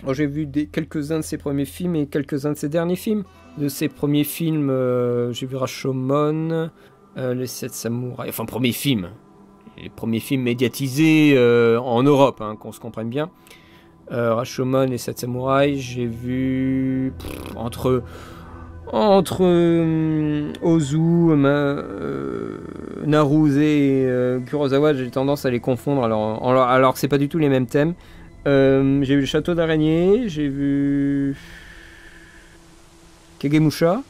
Alors, j'ai vu quelques-uns de ses premiers films et quelques-uns de ses derniers films. De ses premiers films, j'ai vu Rashomon, Les 7 Samouraïs, enfin premier film. Les premiers films médiatisés en Europe, hein, qu'on se comprenne bien. Rashomon et 7 Samouraïs, j'ai vu entre Ozu, Naruse et Kurosawa, j'ai tendance à les confondre alors que c'est pas du tout les mêmes thèmes. J'ai vu le Château d'Araignée, j'ai vu Kagemusha.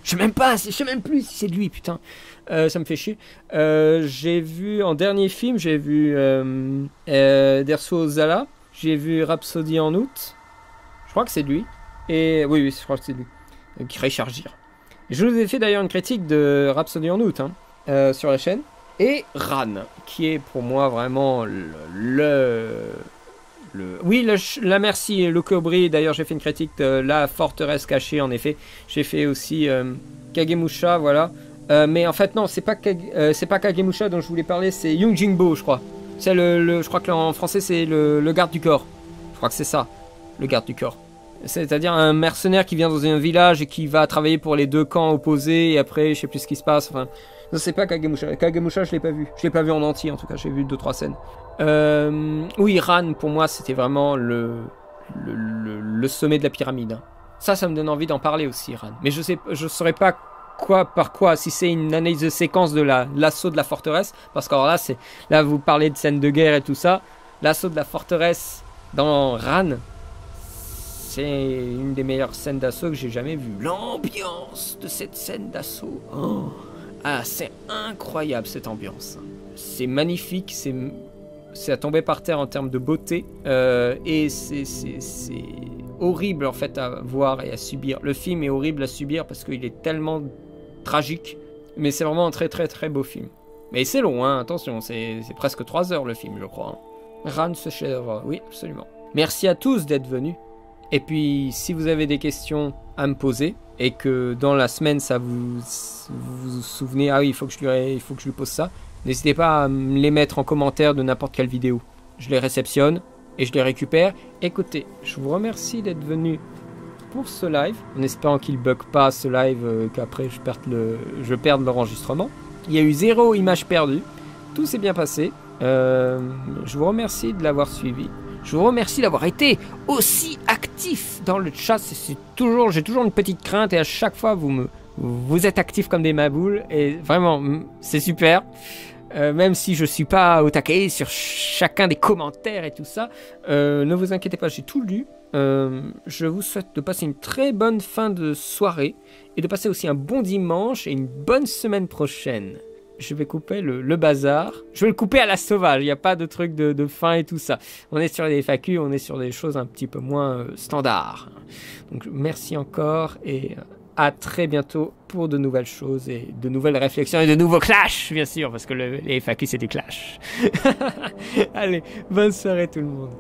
Je sais même plus si c'est lui, putain. Ça me fait chier. J'ai vu en dernier film, j'ai vu Derso Ozala. J'ai vu Rhapsody en août. Je crois que c'est lui. Et oui, je crois que c'est lui. Richard Gere. Je vous ai fait d'ailleurs une critique de Rhapsody en août sur la chaîne. Et Ran, qui est pour moi vraiment oui, la merci, le Cobri. D'ailleurs, j'ai fait une critique de La Forteresse Cachée, en effet. J'ai fait aussi Kagemusha, voilà. Mais en fait, non, c'est pas Kagemusha dont je voulais parler, c'est Young Jingbo, je crois. C'est je crois que en français, c'est le garde du corps. Je crois que c'est ça, le garde du corps. C'est-à-dire un mercenaire qui vient dans un village et qui va travailler pour les deux camps opposés. Et après, je sais plus ce qui se passe. Enfin, non, c'est pas Kagemusha. Kagemusha, je l'ai pas vu. Je l'ai pas vu en entier, en tout cas. J'ai vu 2-3 scènes. Oui, Ran, pour moi, c'était vraiment le sommet de la pyramide. Hein. Ça me donne envie d'en parler aussi, Ran. Mais je saurais pas par quoi, si c'est une analyse de séquence de l'assaut de la forteresse. Parce que alors là, vous parlez de scènes de guerre et tout ça. L'assaut de la forteresse dans Ran, c'est une des meilleures scènes d'assaut que j'ai jamais vues. L'ambiance de cette scène d'assaut. Oh. Ah, c'est incroyable cette ambiance. C'est magnifique, c'est à tomber par terre en termes de beauté. Et c'est horrible en fait à voir et à subir. Le film est horrible à subir parce qu'il est tellement tragique. Mais c'est vraiment un très très très beau film. Mais c'est long, hein, attention, c'est presque 3 heures le film, je crois. Ran, ce chef-d'œuvre, oui, absolument. Merci à tous d'être venus. Et puis, si vous avez des questions à me poser, et que dans la semaine, ça vous souvenez, ah oui, il faut que je lui pose ça, n'hésitez pas à me les mettre en commentaire de n'importe quelle vidéo. Je les réceptionne et je les récupère. Écoutez, je vous remercie d'être venu pour ce live, en espérant qu'il ne bug pas ce live, qu'après je perde l'enregistrement. Il y a eu 0 image perdue, tout s'est bien passé. Je vous remercie de l'avoir suivi. Je vous remercie d'avoir été aussi actif dans le chat. J'ai toujours une petite crainte et à chaque fois vous êtes actifs comme des maboules et vraiment c'est super. Même si je suis pas au taquet sur chacun des commentaires et tout ça, ne vous inquiétez pas, j'ai tout lu. Je vous souhaite de passer une très bonne fin de soirée et de passer aussi un bon dimanche et une bonne semaine prochaine. Je vais couper le bazar. Je vais le couper à la sauvage. Il n'y a pas de truc de fin et tout ça. On est sur des FAQ, on est sur des choses un petit peu moins standards. Donc merci encore et à très bientôt pour de nouvelles choses et de nouvelles réflexions et de nouveaux clashs, bien sûr, parce que les FAQ, c'est des clashs. Allez, bonne soirée tout le monde.